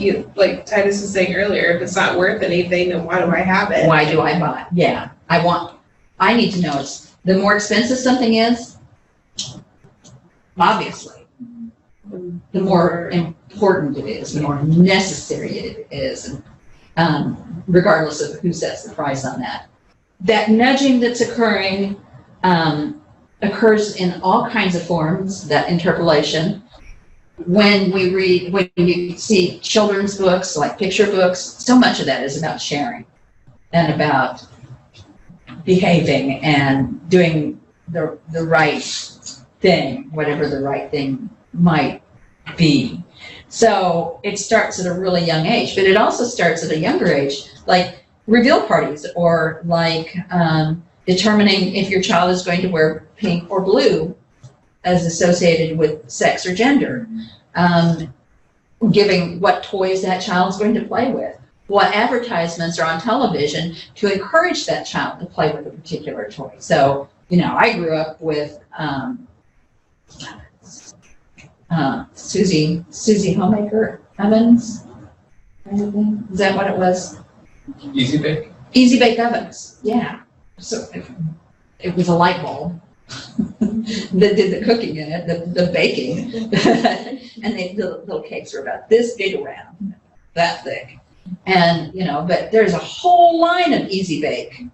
Titus was saying earlier, if it's not worth anything, then why do I have it? Why do I buy it? Yeah, I need to know. It's the more expensive something is, obviously, the more important it is, the more necessary it is, and regardless of who sets the price on that. That nudging that's occurring occurs in all kinds of forms, that interpolation. When you see children's books, like picture books, so much of that is about sharing and about behaving and doing the right thing, whatever the right thing might be. So it starts at a really young age, but it also starts at a younger age, like reveal parties, or like determining if your child is going to wear pink or blue as associated with sex or gender, giving what toys that child's going to play with, what advertisements are on television to encourage that child to play with a particular toy. So, I grew up with Susie Homemaker ovens. Is that what it was? Easy Bake? Easy Bake ovens, yeah. So it was a light bulb that did the cooking in it, the baking. And the little cakes were about this big around, that thick. And, but there's a whole line of Easy Bake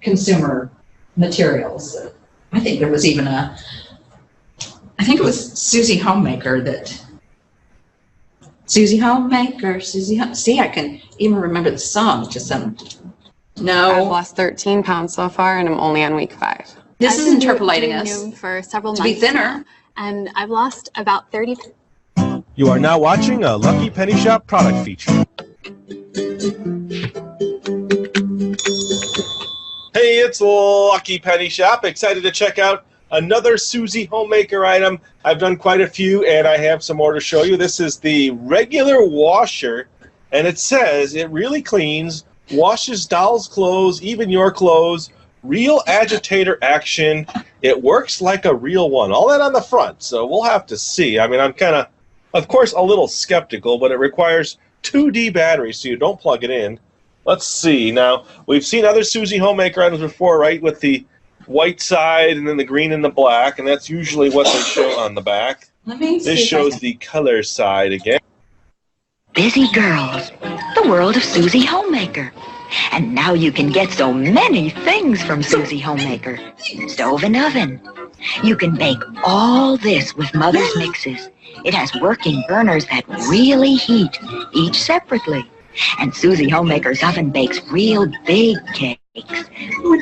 consumer materials. I think there was even I think it was Susie Homemaker see, I can even remember the song, just no. I've lost 13 pounds so far, and I'm only on week 5. This is interpolating us. Noom for several to months be thinner. now, and I've lost about 30. You are now watching a Lucky Penny Shop product feature. Hey, it's Lucky Penny Shop. Excited to check out another Susie Homemaker item. I've done quite a few, and I have some more to show you. This is the regular washer, and it says it really cleans, washes dolls' clothes, even your clothes, real agitator action. It works like a real one. All that on the front, so we'll have to see. I mean, I'm kind of course, a little skeptical, but it requires 2D batteries, so you don't plug it in. Let's see. Now, we've seen other Susie Homemaker items before, right, with the white side and then the green and the black, and that's usually what they show on the back. This shows the color side again. Busy girls, the world of Susie Homemaker. And now you can get so many things from Susie Homemaker. Stove and oven. You can bake all this with Mother's Mixes. It has working burners that really heat, each separately. And Susie Homemaker's oven bakes real big cakes.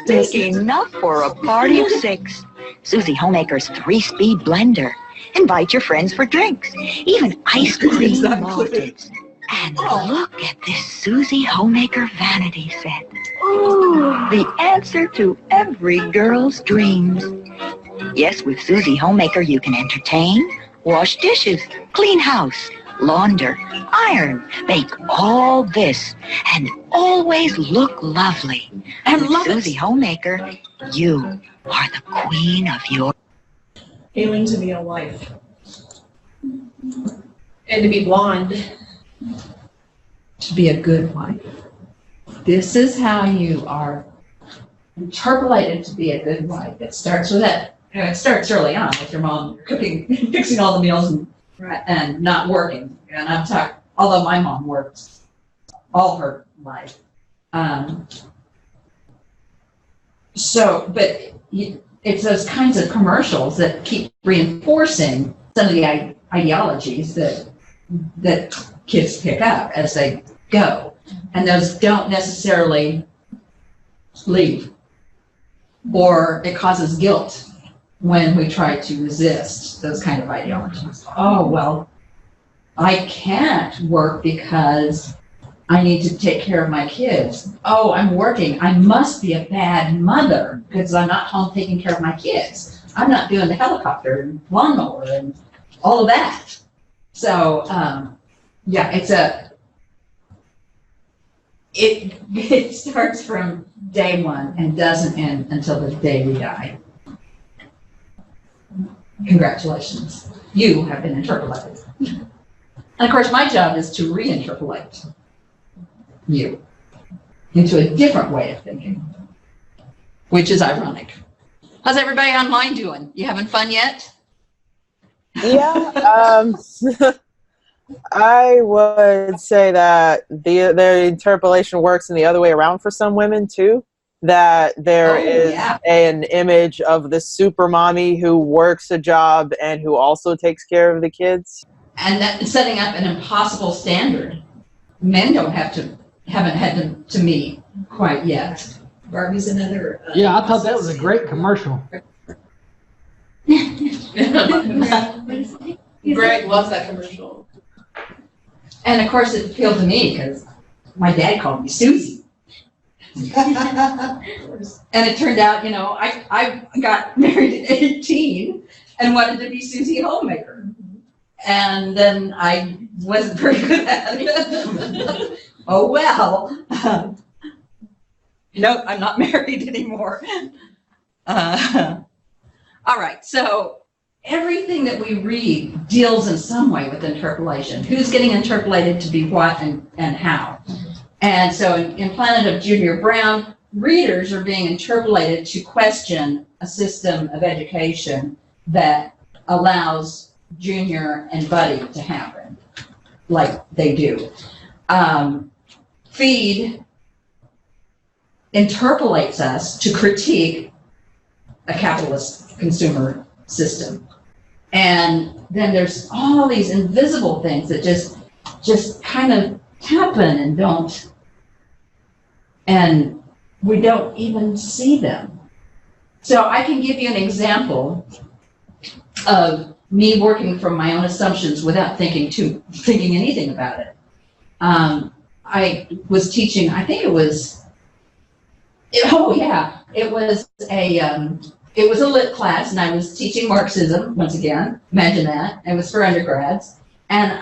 Big enough for a party of 6. Susie Homemaker's 3-speed blender. Invite your friends for drinks. Even ice cream malted. And look at this Susie Homemaker vanity set. The answer to every girl's dreams. Yes, with Susie Homemaker you can entertain, wash dishes, clean house, launder, iron, bake all this, and always look lovely. And With love Susie it. Homemaker, you are the queen of your... Failing to be a wife. And to be blonde. To be a good wife. This is how you are interpolated to be a good wife. It starts with that. It starts early on with your mom cooking, fixing all the meals, and not working. And I'm talking, although my mom worked all her life. But it's those kinds of commercials that keep reinforcing some of the ideologies that kids pick up as they go. And those don't necessarily leave. Or it causes guilt when we try to resist those kind of ideologies. Oh, well, I can't work because I need to take care of my kids. Oh, I'm working. I must be a bad mother because I'm not home taking care of my kids. I'm not doing the helicopter and lawnmower and all of that. So, it starts from day one and doesn't end until the day we die. Congratulations. You have been interpolated. And of course, my job is to reinterpolate you into a different way of thinking, which is ironic. How's everybody online doing? You having fun yet? Yeah, I would say that the interpolation works in the other way around for some women too. That there is an image of the super mommy who works a job and who also takes care of the kids. And that setting up an impossible standard. Men haven't had to meet quite yet. Barbie's another. Yeah, I thought that was a great commercial. Greg loves that commercial. And of course, it appealed to me because my dad called me Susie. And it turned out, I got married at 18 and wanted to be Susie Homemaker. And then I wasn't very good at it. Oh, well. Nope, I'm not married anymore. All right, so everything that we read deals in some way with interpolation. Who's getting interpolated to be what and how? And so in Planet of Junior Brown, readers are being interpolated to question a system of education that allows Junior and Buddy to happen like they do. Feed interpolates us to critique a capitalist consumer system. And then there's all these invisible things that just kind of happen and we don't even see them. So I can give you an example of me working from my own assumptions without thinking anything about it. I was teaching, I think it was a lit class, and I was teaching Marxism once again. Imagine that. It was for undergrads, and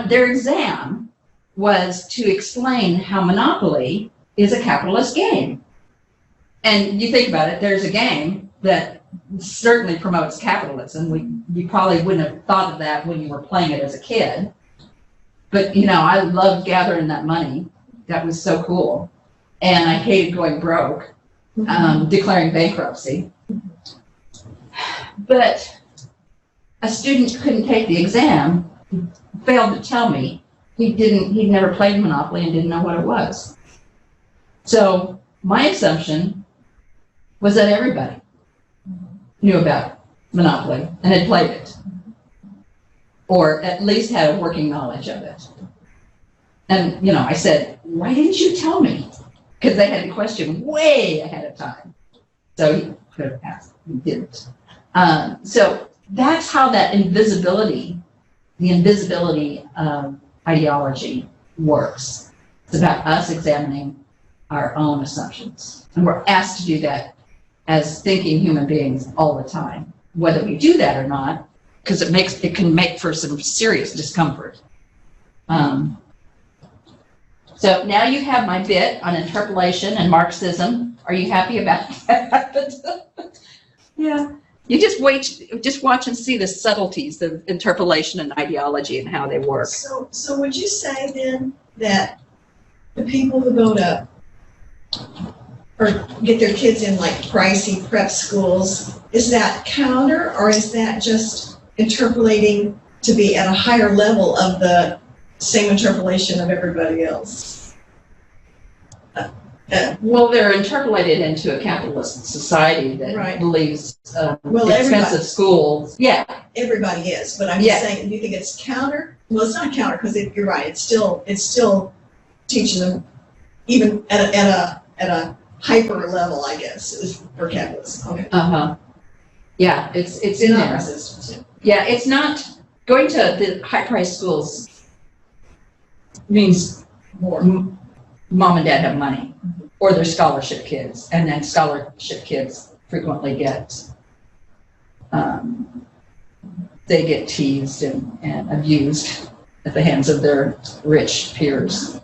their exam was to explain how Monopoly is a capitalist game. And you think about it, there's a game that certainly promotes capitalism. You probably wouldn't have thought of that when you were playing it as a kid. But, I loved gathering that money. That was so cool. And I hated going broke, declaring bankruptcy. But a student couldn't take the exam, failed to tell me he'd never played Monopoly and didn't know what it was. So my assumption was that everybody knew about Monopoly and had played it, or at least had a working knowledge of it. And, I said, why didn't you tell me? Because they had the question way ahead of time. So he could have asked, he didn't. So that's how that the invisibility ideology works. It's about us examining our own assumptions. And we're asked to do that as thinking human beings all the time. Whether we do that or not because it can make for some serious discomfort. So now you have my bit on interpolation and Marxism. Are you happy about that? Yeah. You just watch and see the subtleties of interpolation and ideology and how they work. So would you say then that the people who go to or get their kids in like pricey prep schools, is that counter or is that just interpolating to be at a higher level of the same interpolation of everybody else? Well, they're interpolated into a capitalist society that believes expensive schools. Yeah, everybody is, but I'm just saying, do you think it's counter? Well, it's not counter because you're right. It's still teaching them even at a hyper level, I guess, for capitalism. Okay. Yeah, it's in there. Yeah, it's not going to the high price schools means more. Mom and dad have money, or they're scholarship kids, and then scholarship kids frequently get they get teased and abused at the hands of their rich peers.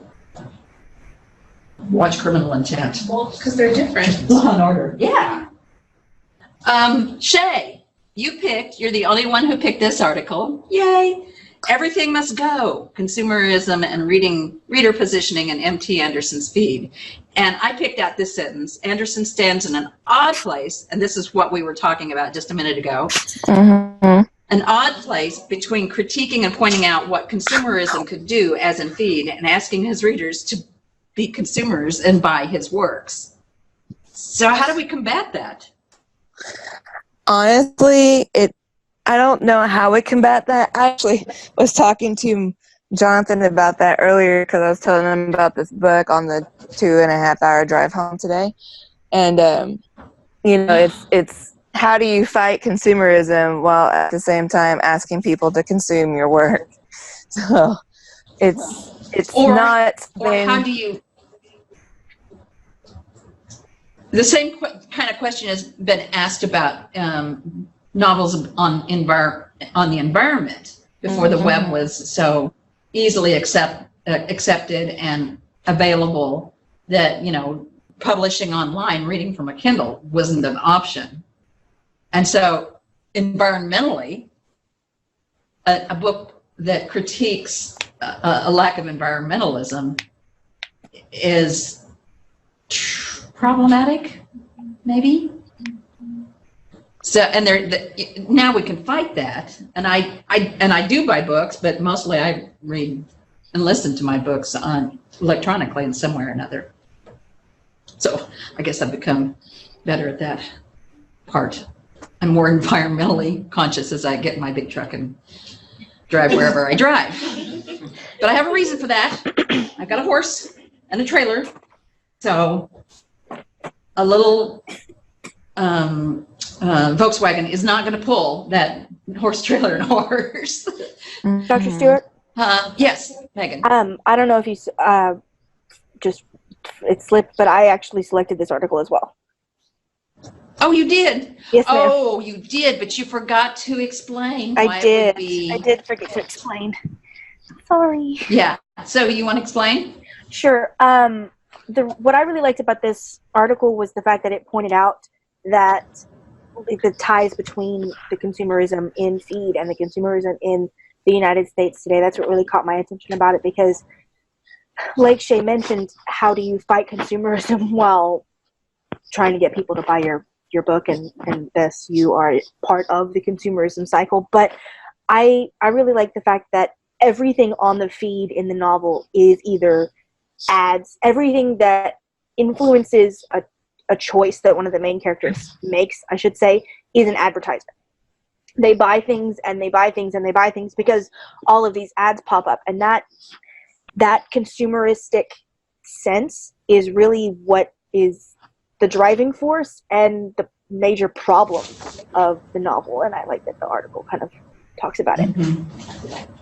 Watch Criminal Intent. Well, because they're different. Law and Order. Yeah. Shay, you're the only one who picked this article. Yay. Everything Must Go, Consumerism and Reader Positioning in M.T. Anderson's Feed. And I picked out this sentence. Anderson stands in an odd place, and this is what we were talking about just a minute ago. An odd place between critiquing and pointing out what consumerism could do, as in Feed, and asking his readers to be consumers and buy his works. So how do we combat that? Honestly, I don't know how we combat that. I actually was talking to Jonathan about that earlier because I was telling him about this book on the 2.5-hour drive home today. And, it's how do you fight consumerism while at the same time asking people to consume your work? So it's not. Or how do you? The same kind of question has been asked about novels on the environment before the web was so easily accepted and available that publishing online, reading from a Kindle wasn't an option. And so environmentally, a book that critiques a lack of environmentalism is problematic, maybe. So, and now we can fight that, and I do buy books, but mostly I read and listen to my books electronically in some way or another. So I guess I've become better at that part. I'm more environmentally conscious as I get in my big truck and drive wherever I drive. But I have a reason for that. I've got a horse and a trailer, so a little Volkswagen is not going to pull that horse trailer and horse. Dr. Stewart? Yes, Megan. I don't know if you it slipped, but I actually selected this article as well. Oh, you did? Yes, ma'am. Oh, you did, but you forgot to explain why I did. it would be... I did forget to explain. Sorry. Yeah. So you want to explain? Sure. What I really liked about this article was the fact that it pointed out that the ties between the consumerism in feed and the consumerism in the United States today. That's what really caught my attention about it, because like Shay mentioned, how do you fight consumerism while trying to get people to buy your book, and thus you are part of the consumerism cycle. But I really like the fact that everything on the feed in the novel is either ads, everything that influences a choice that one of the main characters makes, I should say, is an advertisement. They buy things and they buy things and they buy things because all of these ads pop up, and that consumeristic sense is really what is the driving force and the major problem of the novel. And I like that the article kind of talks about it. Mm-hmm.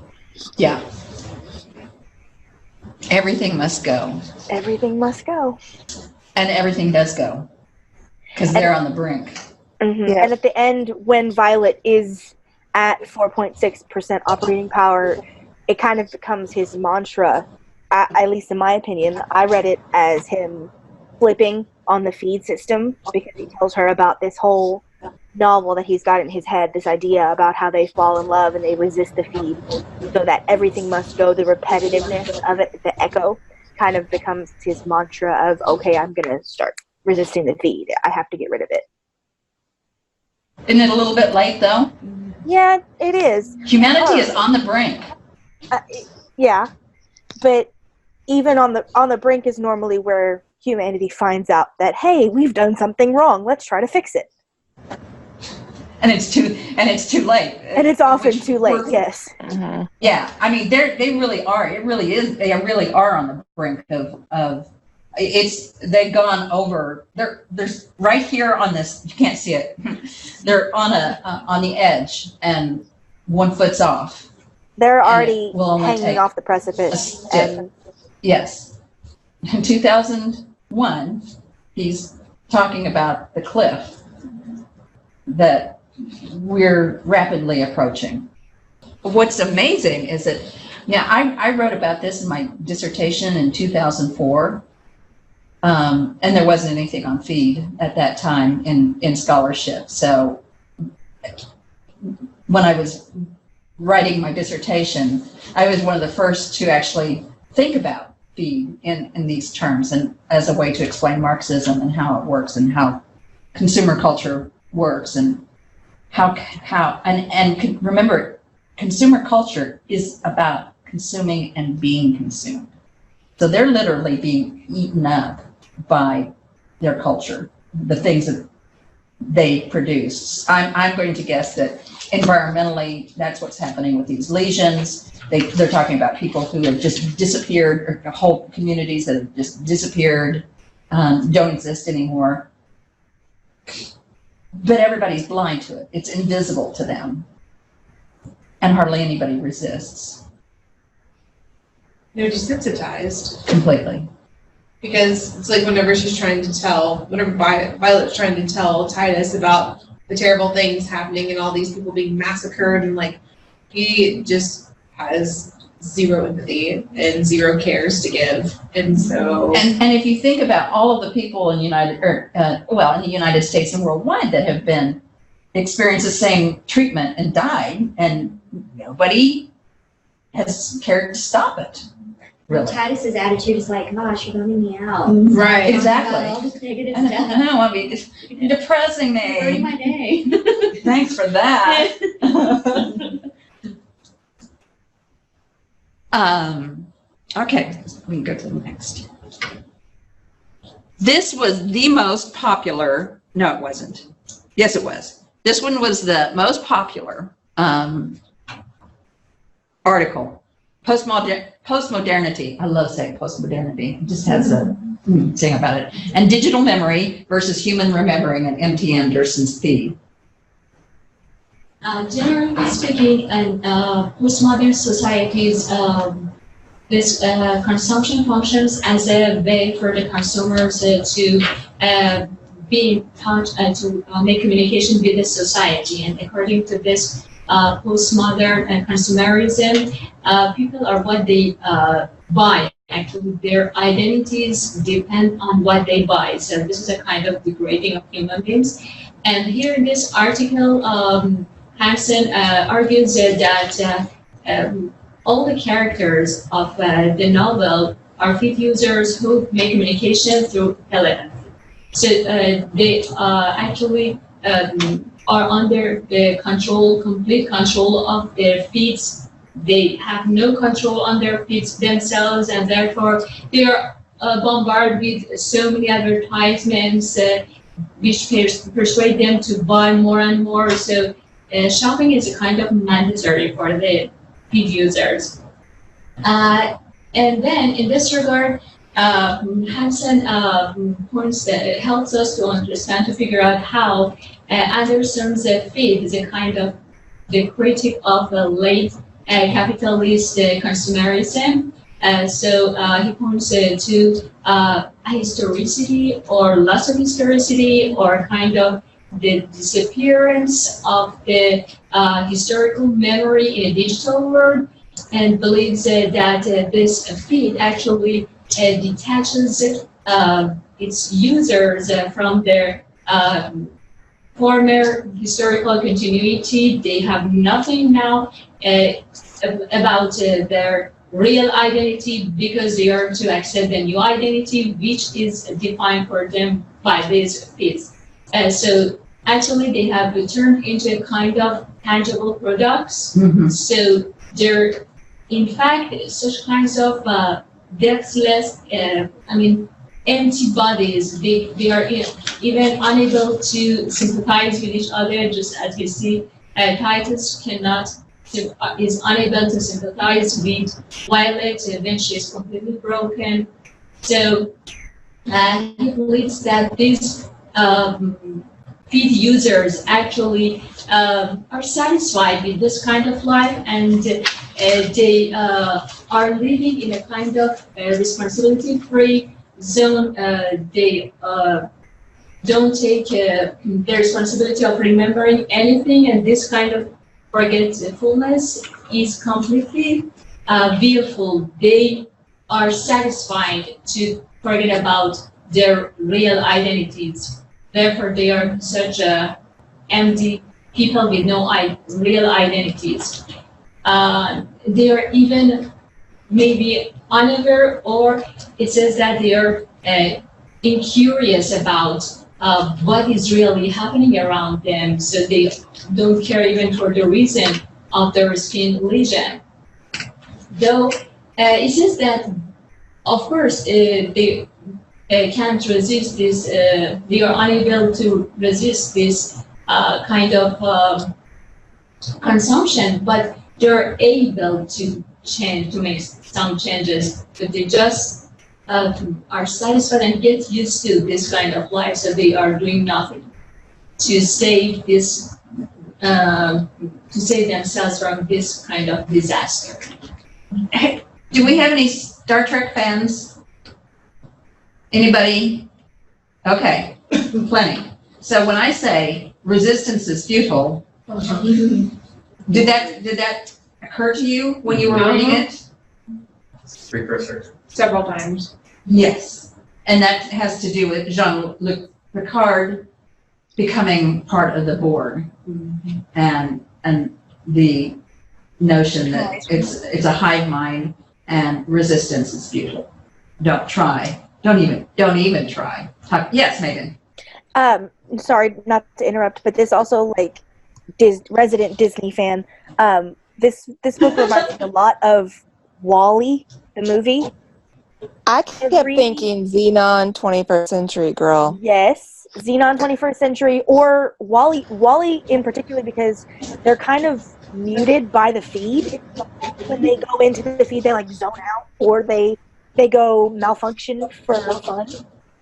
Yeah. Everything must go. Everything must go. And everything does go, because they're on the brink. Mm-hmm. Yeah. And at the end, when Violet is at 4.6% operating power, it kind of becomes his mantra. At least in my opinion, I read it as him flipping on the feed system, because he tells her about this whole novel that he's got in his head, this idea about how they fall in love and they resist the feed, so that everything must go. The repetitiveness of it, the echo, kind of becomes his mantra of, okay, I'm going to start resisting the feed. I have to get rid of it. Isn't it a little bit late, though? Yeah, it is. Humanity is on the brink. Yeah, but even on the brink is normally where humanity finds out that, hey, we've done something wrong. Let's try to fix it. And it's too late. And it's often too late. Yes. Mm-hmm. Yeah, I mean, they really are. It really is. They really are on the brink of. They've gone over. There's right here on this. You can't see it. They're on the edge, and 1 foot's off. They're already hanging off the precipice. Yes. In 2001, he's talking about the cliff that we're rapidly approaching. What's amazing is that, I wrote about this in my dissertation in 2004, and there wasn't anything on feed at that time in scholarship. So when I was writing my dissertation, I was one of the first to actually think about feed in these terms, and as a way to explain Marxism and how it works and how consumer culture works, and how remember, consumer culture is about consuming and being consumed. So they're literally being eaten up by their culture, the things that they produce. I'm going to guess that environmentally, that's what's happening with these lesions. They're talking about people who have just disappeared, or whole communities that have just disappeared, don't exist anymore. But everybody's blind to it. It's invisible to them. And hardly anybody resists. They're desensitized. Completely. Because it's like whenever Violet's trying to tell Titus about the terrible things happening and all these people being massacred, and like, he just has zero empathy and zero cares to give. And so, and if you think about all of the people in the United States and worldwide that have been experienced the same treatment and died, and nobody has cared to stop it. Really. Titus's attitude is like, gosh, you're bumming me out. Right, exactly. All this negative I stuff. don't want to be you're depressing me. Ruining my day. Thanks for that. Okay, we can go to the next. This was the most popular. No, it wasn't. Yes, it was. This one was the most popular article. Postmodernity. I love saying postmodernity. It just has a thing about it. And digital memory versus human remembering, and M.T. Anderson's feed. Generally speaking, in postmodern societies, this consumption functions as a way for the consumers to be in touch and to make communication with the society. And according to this postmodern consumerism, people are what they buy. Actually, their identities depend on what they buy. So this is a kind of degrading of human beings. And here in this article, Hansen argues that all the characters of the novel are feed users who make communication through telepathy. So they actually are under the complete control of their feeds. They have no control on their feeds themselves, and therefore they are bombarded with so many advertisements which persuade them to buy more and more. So shopping is a kind of mandatory for the feed users. And then in this regard, Hansen points that helps us to understand, to figure out how Anderson's feed is a kind of the critic of the late capitalist consumerism. So he points to historicity or loss of historicity, or kind of the disappearance of the historical memory in a digital world, and believes that this feed actually detaches its users from their former historical continuity. They have nothing now about their real identity because they are to accept the new identity, which is defined for them by these feeds. So actually, they have turned into a kind of tangible products. So they're, in fact, such kinds of deathless, empty bodies. They are even unable to sympathize with each other, just as you see, Titus is unable to sympathize with Violet when she is completely broken. So he believes that these feed users actually are satisfied with this kind of life, and they are living in a kind of responsibility-free zone. They don't take the responsibility of remembering anything, and this kind of forgetfulness is completely willful. They are satisfied to forget about their real identities. Therefore, they are such empty people with no real identities. They are even maybe unaware, or it says that they are incurious about what is really happening around them, so they don't care even for the reason of their skin lesion. Though it says that, of course, they can't resist this, they are unable to resist this kind of consumption, but they're able to change, to make some changes, but they just are satisfied and get used to this kind of life, so they are doing nothing to save this, to save themselves from this kind of disaster. Do we have any Star Trek fans? Anybody? Okay, plenty. So when I say resistance is futile, did that occur to you when you were reading it? Precursor. Several times. Yes, and that has to do with Jean-Luc Picard becoming part of the Borg, and the notion that it's a hive mind and resistance is futile. Don't try. Don't even try. Yes, Megan. Sorry, not to interrupt, but this also, like, resident Disney fan. This book reminds me a lot of WALL-E, the movie. I kept thinking Xenon 21st Century Girl. Yes, Xenon 21st Century, or WALL-E. WALL-E in particular, because they're kind of muted by the feed. When they go into the feed, they like zone out, or they go malfunction for fun.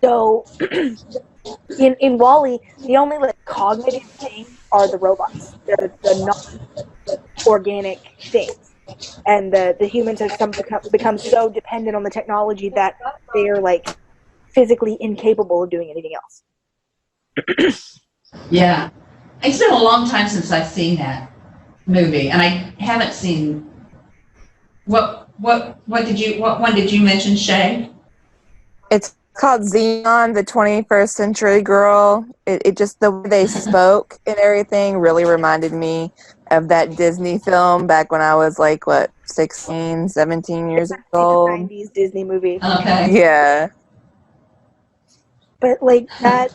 So in WALL-E, the only like cognitive thing are the robots. They're the non-organic things. And the humans have become so dependent on the technology that they are like physically incapable of doing anything else. Yeah, it's been a long time since I've seen that movie, and I haven't seen. What one did you mention, Shay? It's called Xenon, the 21st Century Girl. It just, the way they spoke and everything really reminded me of that Disney film back when I was like, 16, 17 years old. 90s Disney movie. Okay. Yeah. But like that,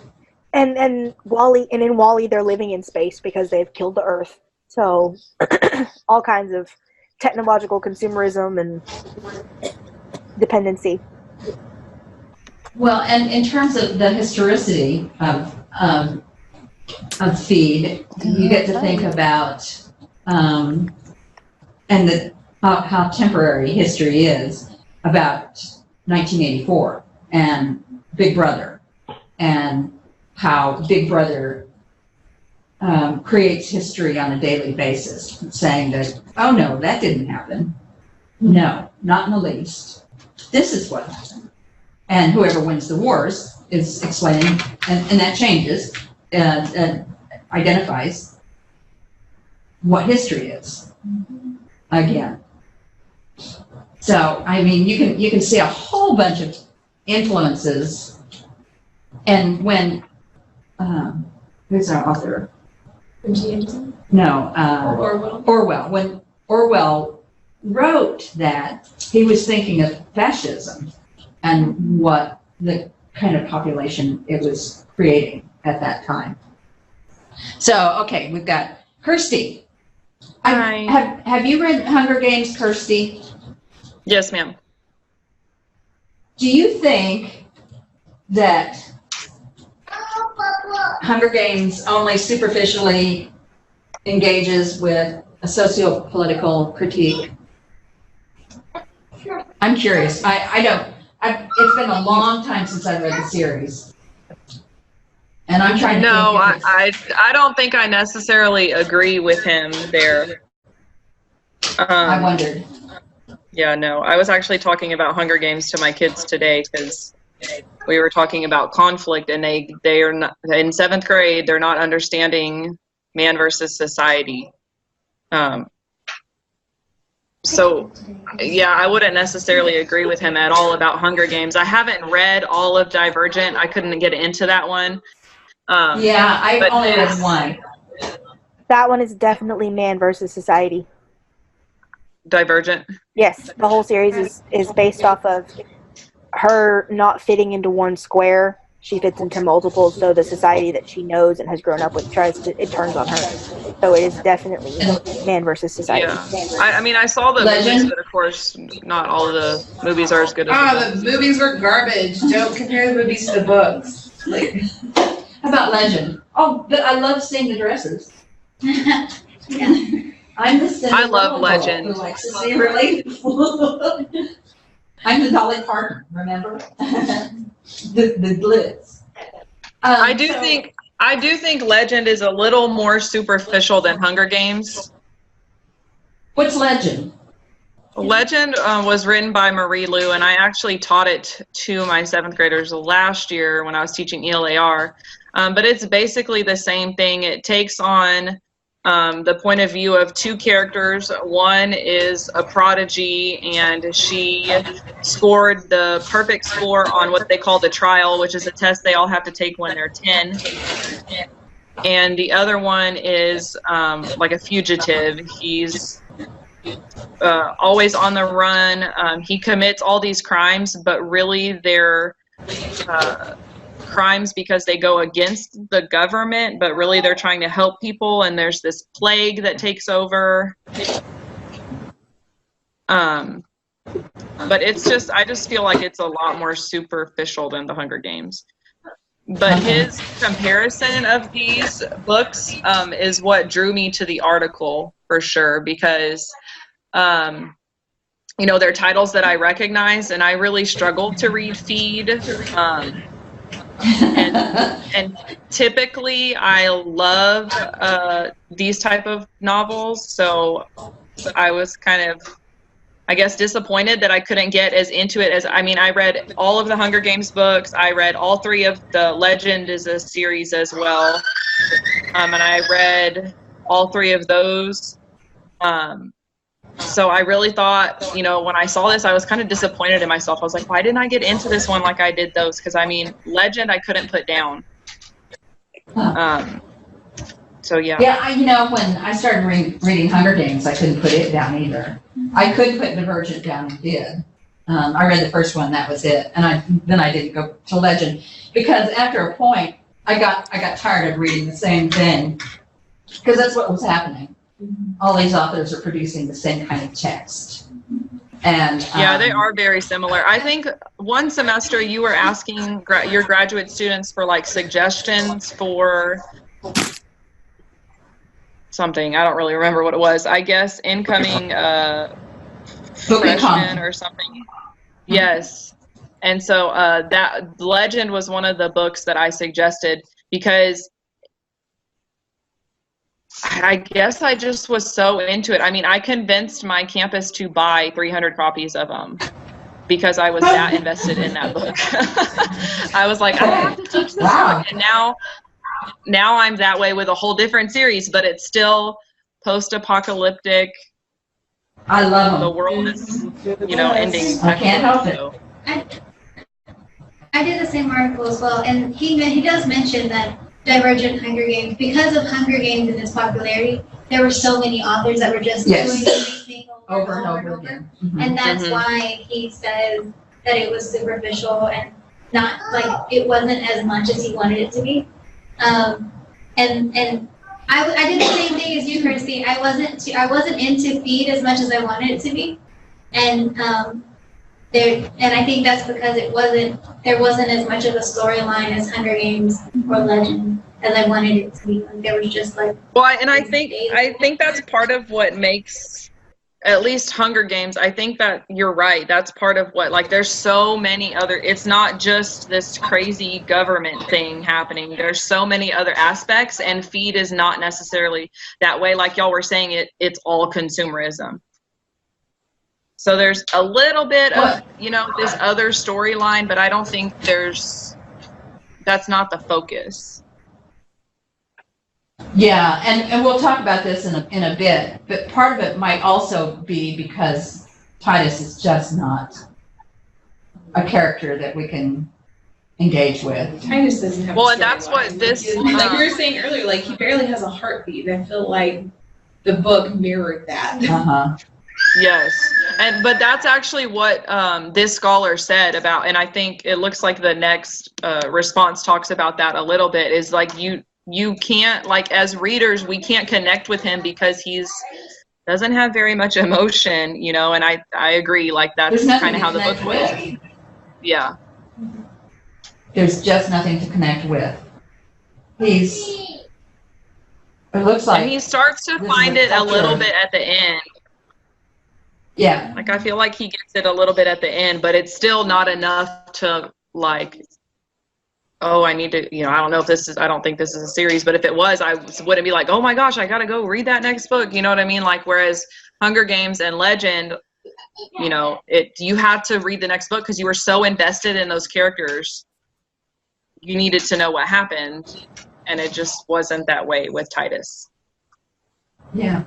and WALL-E, and in WALL-E they're living in space because they've killed the Earth. So all kinds of technological consumerism and dependency. Well, and in terms of the historicity of feed, you get to think about and how temporary history is, about 1984 and Big Brother, and how Big Brother creates history on a daily basis, saying that, oh no, that didn't happen. No, not in the least. This is what happened. And whoever wins the wars is explaining, and that changes, identifies what history is again. So, I mean, you can see a whole bunch of influences. And when, who's our author? No, Orwell. When Orwell wrote that, he was thinking of fascism and what the kind of population it was creating at that time. So, okay, we've got Kirsty. Have you read Hunger Games, Kirsty? Yes, ma'am. Do you think that Hunger Games only superficially engages with a socio-political critique? I'm curious. It's been a long time since I've read the series. And I'm trying to No, I don't think I necessarily agree with him there. I wondered. Yeah, no. I was actually talking about Hunger Games to my kids today because we were talking about conflict, and they are not, in 7th grade, they're not understanding man versus society. So, yeah, I wouldn't necessarily agree with him at all about Hunger Games. I haven't read all of Divergent. I couldn't get into that one. Yeah, I've only read one. That one is definitely man versus society. Divergent? Yes, the whole series is based off of her not fitting into one square. She fits into multiple, so the society that she knows and has grown up with it turns on her. So it is definitely man versus society. Yeah. I mean, I saw the movies, but of course, not all of the movies are as good as the movies were garbage. Don't compare the movies to the books. Like, how about Legend? Oh, but I love seeing the dresses. Yeah. I'm the Cinderella I love girl Legend. who likes to see really. I'm the Dolly Parton, remember? the glitz. I do think Legend is a little more superficial than Hunger Games. What's Legend? Legend was written by Marie Lu, and I actually taught it to my 7th graders last year when I was teaching ELAR. But it's basically the same thing. It takes on the point of view of two characters. One is a prodigy, and she scored the perfect score on what they call the trial, which is a test they all have to take when they're 10. And the other one is like a fugitive. He's always on the run. He commits all these crimes, but really they're crimes because they go against the government, but really they're trying to help people, and there's this plague that takes over. But it's just, I just feel like it's a lot more superficial than the Hunger Games. But his comparison of these books is what drew me to the article for sure, because you know, they're titles that I recognize, and I really struggled to read Feed. And typically I love these type of novels, so I was kind of, I guess, disappointed that I couldn't get as into it as, I mean, I read all of the Hunger Games books. I read all 3 of the Legend is a series as well. And I read all 3 of those. So I really thought, you know, when I saw this, I was kind of disappointed in myself. I was like, why didn't I get into this one like I did those? Because, I mean, Legend I couldn't put down. So, yeah. Yeah, you know, when I started reading Hunger Games, I couldn't put it down either. I could put Divergent down and did. I read the first one, that was it. And then I didn't go to Legend. Because after a point, I got tired of reading the same thing. Because that's what was happening. All these authors are producing the same kind of text. And yeah, they are very similar. I think one semester you were asking your graduate students for like suggestions for something. I don't really remember what it was. I guess incoming freshmen or something. Yes. And so that Legend was one of the books that I suggested because I guess I just was so into it. I mean, I convinced my campus to buy 300 copies of them because I was that invested in that book. I was like, I have to teach this book. And now I'm that way with a whole different series, but it's still post-apocalyptic. I love them. The world is, ending. I can't help it. So. I did the same article as well, and he does mention that Divergent Hunger Games, because of Hunger Games and its popularity, there were so many authors that were just doing the same thing over and over again. Mm-hmm. And that's why he says that it was superficial and not like it wasn't as much as he wanted it to be. And I did the same thing as you, Kirsty. I wasn't into Feed as much as I wanted it to be, and I think that's because there wasn't as much of a storyline as Hunger Games or Legend as I wanted it to be. Like, there was just like. Well, and I think that's part of what makes, at least Hunger Games. I think that you're right. That's part of what, like, there's so many other. It's not just this crazy government thing happening. There's so many other aspects, and Feed is not necessarily that way. Like y'all were saying, it's all consumerism. So there's a little bit of, this other storyline, but I don't think that's not the focus. Yeah, and we'll talk about this in a bit, but part of it might also be because Titus is just not a character that we can engage with. Titus doesn't have. Well, and that's what this. Like you were saying earlier, like he barely has a heartbeat, and I feel like the book mirrored that. Yes, but that's actually what this scholar said about, and I think it looks like the next response talks about that a little bit. Is like you can't, like, as readers, we can't connect with him because doesn't have very much emotion, and I agree, like that's kind of how the book was. Yeah. There's just nothing to connect with. It looks like. And he starts to find it a little bit at the end. Yeah. Like, I feel like he gets it a little bit at the end, but it's still not enough to, like, oh, I need to, I don't know if I don't think this is a series, but if it was, I wouldn't be like, oh my gosh, I got to go read that next book. You know what I mean? Like, whereas Hunger Games and Legend, you had to read the next book because you were so invested in those characters. You needed to know what happened, and it just wasn't that way with Titus. Yeah.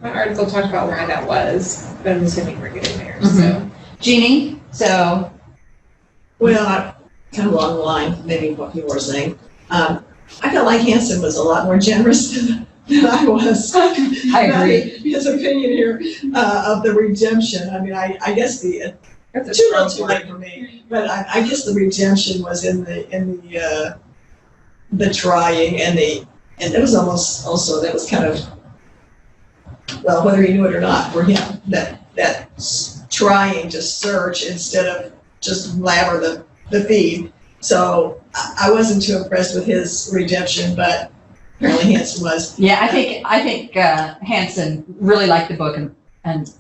My article talked about why that was, but I'm assuming we're getting there. So, Jeannie, so. Well, kind of along the line, maybe what people were saying. I felt like Hansen was a lot more generous than I was. I agree. His opinion here of the redemption. I mean, I guess too late for me, but I guess the redemption was in the trying and it was almost also that was kind of, well, whether he knew it or not for him, that trying to search instead of just laver the feed. So I wasn't too impressed with his redemption, but apparently Hansen was. Yeah, I think Hansen really liked the book and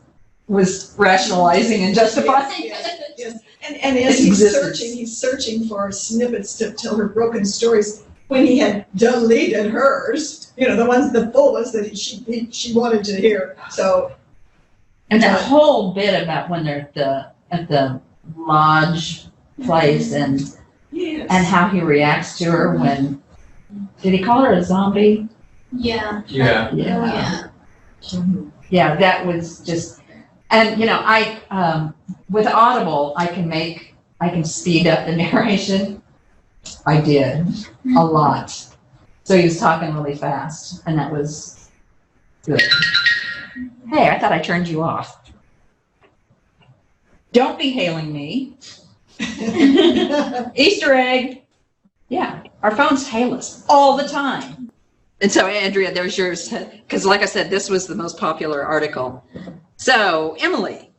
was rationalizing and justifying. Yes. And as he's searching for snippets to tell her broken stories when he had deleted hers, the full ones that she wanted to hear. So, and that whole bit about when they're at the lodge place and how he reacts to her when, did he call her a zombie? Yeah. Yeah, that was just, and I with Audible I can speed up the narration. I did a lot. So he was talking really fast, and that was good. Hey, I thought I turned you off. Don't be hailing me. Easter egg. Yeah, our phones hail us all the time. And so, Andrea, there's yours, because like I said, this was the most popular article. So, Emily.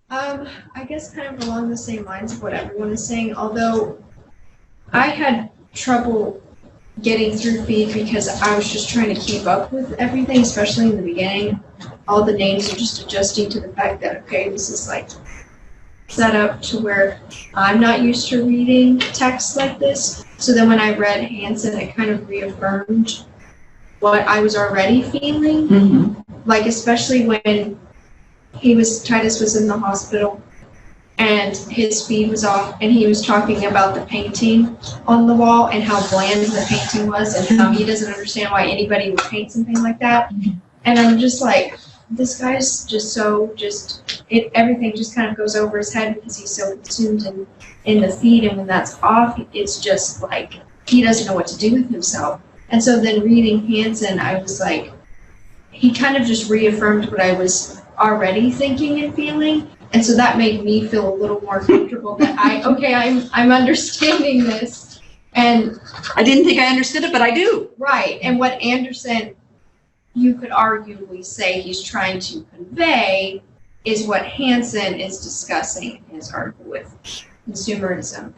I guess kind of along the same lines of what everyone is saying, although I had trouble getting through Feed because I was just trying to keep up with everything, especially in the beginning. All the names are just adjusting to the fact that, okay, this is like set up to where I'm not used to reading text like this. So then when I read Hansen, it kind of reaffirmed what I was already feeling. Mm-hmm. Like, especially when Titus was in the hospital and his speed was off, and he was talking about the painting on the wall and how bland the painting was and how he doesn't understand why anybody would paint something like that. And I'm just like, this guy's just everything just kind of goes over his head because he's so consumed in the feed, and when that's off, it's just like he doesn't know what to do with himself. And so then reading Hansen, I was like, he kind of just reaffirmed what I was already thinking and feeling. And so that made me feel a little more comfortable that I'm understanding this. And I didn't think I understood it, but I do. Right. And what Anderson, you could arguably say he's trying to convey is what Hansen is discussing in his article with consumerism.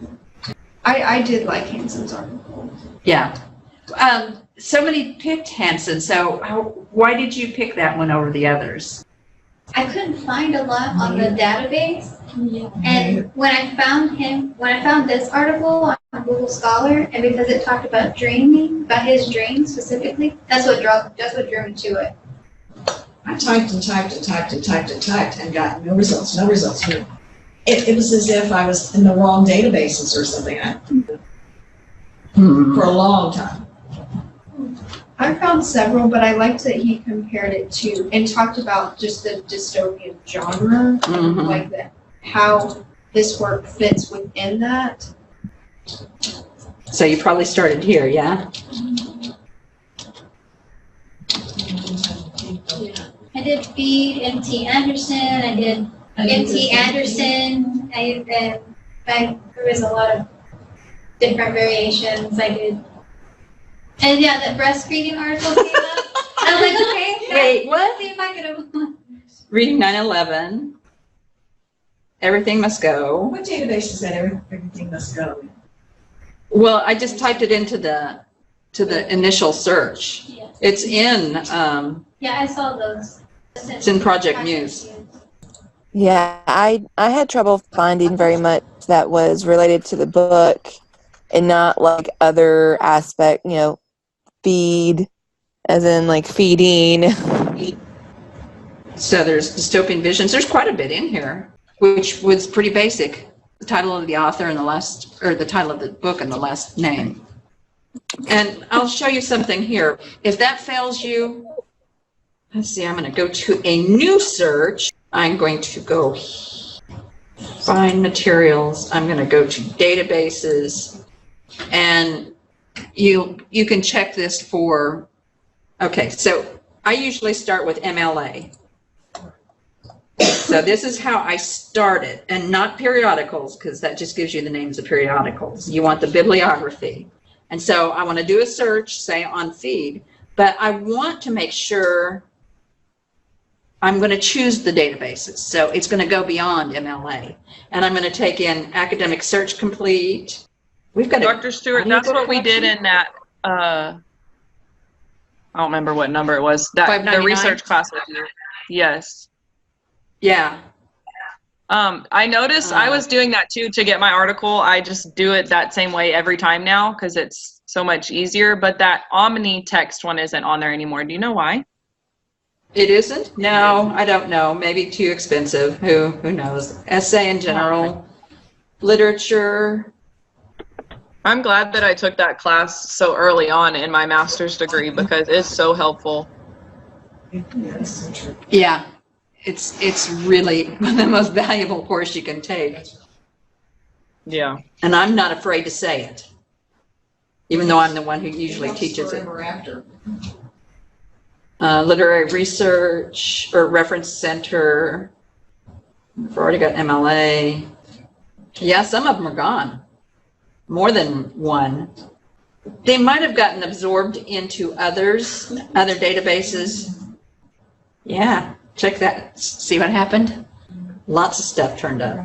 I did like Hansen's article. Yeah. So many picked Hansen. So why did you pick that one over the others? I couldn't find a lot on the database, and when I found this article on Google Scholar, and because it talked about dreaming, about his dreams specifically, that's what drew me to it. I typed and typed and typed and typed and typed and got no results. It was as if I was in the wrong databases or something for a long time. I found several, but I liked that he compared it to and talked about just the dystopian genre, like that, how this work fits within that. So you probably started here, yeah? I did Feed, M.T. Anderson, I did M.T. Anderson, there was a lot of different variations I did. And yeah, the breastfeeding article came up. I was like, okay. Wait, what? See if I could. Reading 9/11. Everything must go. What database is that? Everything must go. Well, I just typed it into the initial search. Yes. It's in. Yeah, I saw those. It's in Project Muse. Yeah, I had trouble finding very much that was related to the book, and not like other aspect, feed, as in like feeding. So there's dystopian visions. There's quite a bit in here, which was pretty basic. The title of the author and the title of the book and the last name. And I'll show you something here. If that fails you, let's see, I'm going to go to a new search. I'm going to go find materials. I'm going to go to databases, and you can check this for, okay, so I usually start with MLA. So this is how I started, and not periodicals, because that just gives you the names of periodicals. You want the bibliography. And so I want to do a search, say on feed, but I want to make sure I'm going to choose the databases. So it's going to go beyond MLA. And I'm going to take in Academic Search Complete. We've got Dr. Stewart, that's what we did in that, I don't remember what number it was. That the research class. Yes. Yeah. I noticed I was doing that too to get my article. I just do it that same way every time now because it's so much easier. But that Omni text one isn't on there anymore. Do you know why? It isn't? No, I don't know. Maybe too expensive. Who knows? Essay in general, literature. I'm glad that I took that class so early on in my master's degree because it's so helpful. Yeah, it's really the most valuable course you can take. Yeah. And I'm not afraid to say it, even though I'm the one who usually teaches it. Literary research or reference center. We've already got MLA. Yeah, some of them are gone. More than one. They might have gotten absorbed into other databases. Yeah, check that. See what happened? Lots of stuff turned up.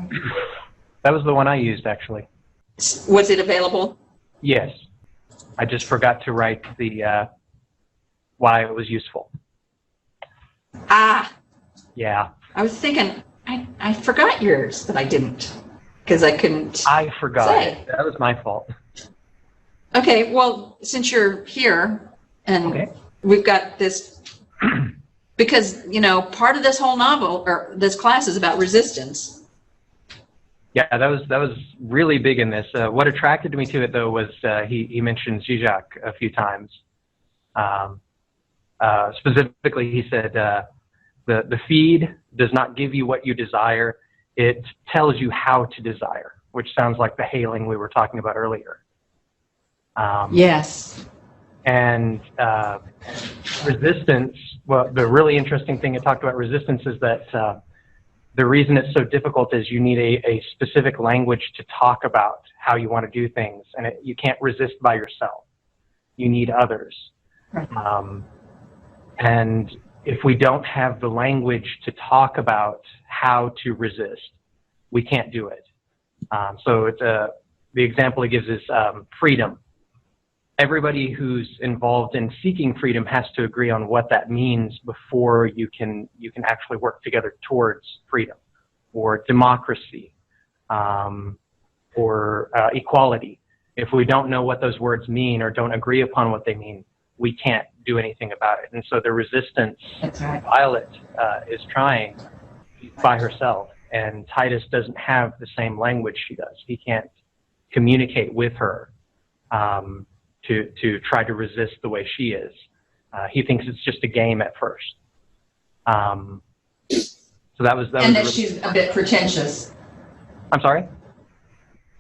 That was the one I used, actually. Was it available? Yes. I just forgot to write the why it was useful. Ah. Yeah. I was thinking, I forgot yours, but I didn't. Because I couldn't. I forgot say. it. That was my fault. Okay, well, since you're here and we've got this, because, part of this whole novel or this class is about resistance. Yeah, that was really big in this. What attracted me to it, though, was he mentioned Zizek a few times. Specifically, he said, the feed does not give you what you desire. It tells you how to desire, which sounds like the hailing we were talking about earlier. Yes. And resistance, well, the really interesting thing it talked about resistance is that the reason it's so difficult is you need a specific language to talk about how you want to do things, and you can't resist by yourself. You need others. Right. And if we don't have the language to talk about how to resist, we can't do it. So it's the example he gives is freedom. Everybody who's involved in seeking freedom has to agree on what that means before you can actually work together towards freedom or democracy or equality. If we don't know what those words mean or don't agree upon what they mean, we can't do anything about it. And so the resistance Violet is trying by herself, and Titus doesn't have the same language she does. He can't communicate with her to try to resist the way she is. He thinks it's just a game at first. So that was and that really she's a bit pretentious. I'm sorry?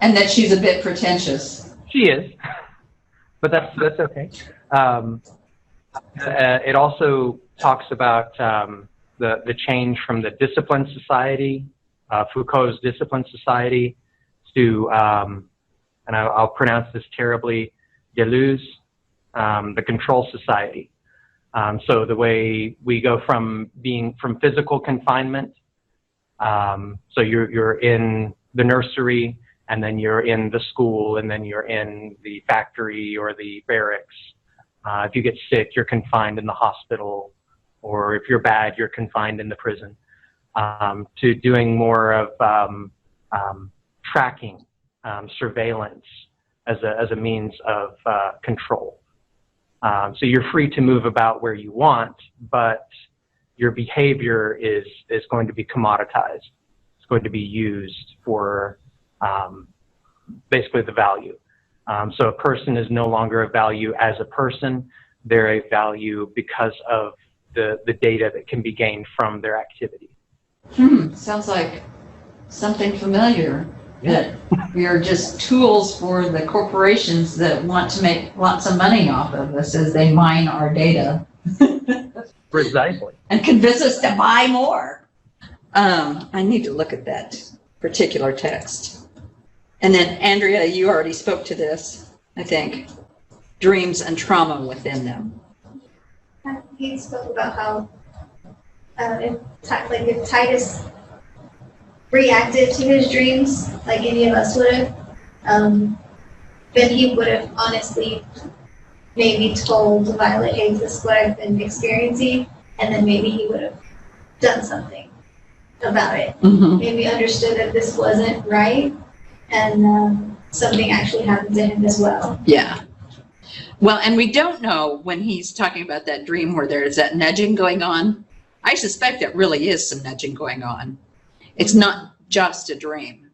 And that she's a bit pretentious. She is, but that's okay. It also talks about the change from the discipline society, Foucault's discipline society, to, and I'll pronounce this terribly, Deleuze, the control society. So the way we go from physical confinement, so you're in the nursery, and then you're in the school, and then you're in the factory or the barracks. If you get sick, you're confined in the hospital, or if you're bad, you're confined in the prison, to doing more of tracking, surveillance as a means of control. So you're free to move about where you want, but your behavior is going to be commoditized. It's going to be used for basically the value. So a person is no longer a value as a person. They're a value because of the data that can be gained from their activity. Sounds like something familiar. That we are just tools for the corporations that want to make lots of money off of us as they mine our data. Precisely. And convince us to buy more. I need to look at that particular text. And then, Andrea, you already spoke to this, I think. Dreams and trauma within them. He spoke about how if Titus reacted to his dreams like any of us would have, then he would have honestly maybe told Violet, hey, this is what I've been experiencing, and then maybe he would have done something about it. Mm-hmm. Maybe understood that this wasn't right, and something actually happened to him as well. Yeah. Well, and we don't know when he's talking about that dream where there is that nudging going on. I suspect there really is some nudging going on. It's not just a dream.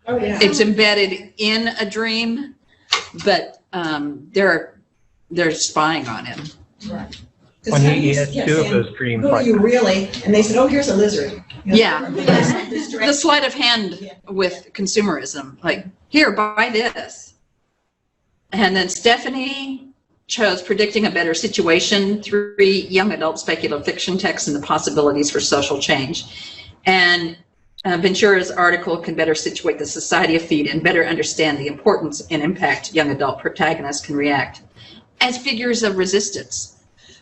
Oh, yeah. It's embedded in a dream, but they're spying on him. Right. When he had two of those dreams. Who are you really? And they said, oh, here's a lizard. You know, Yeah. The sleight of hand with consumerism. Like, here, buy this. And then Stephanie chose Predicting a Better Situation, 3 young adult speculative fiction texts and the possibilities for social change. And Ventura's article can better situate the society of feed and better understand the importance and impact young adult protagonists can react as figures of resistance.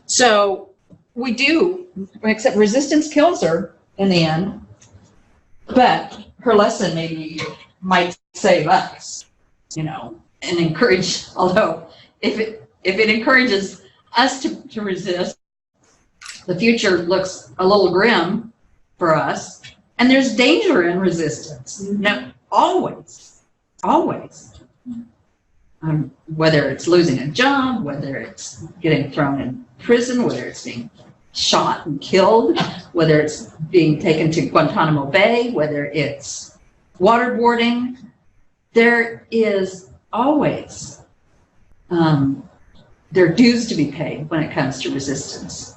So we do, except resistance kills her in the end, but her lesson maybe might save us, you know, and encourage, although if it encourages us to resist, the future looks a little grim for us. And there's danger in resistance. No, always. Whether it's losing a job, whether it's getting thrown in prison, whether it's being shot and killed, whether it's being taken to Guantanamo Bay, whether it's waterboarding, there is always there are dues to be paid when it comes to resistance.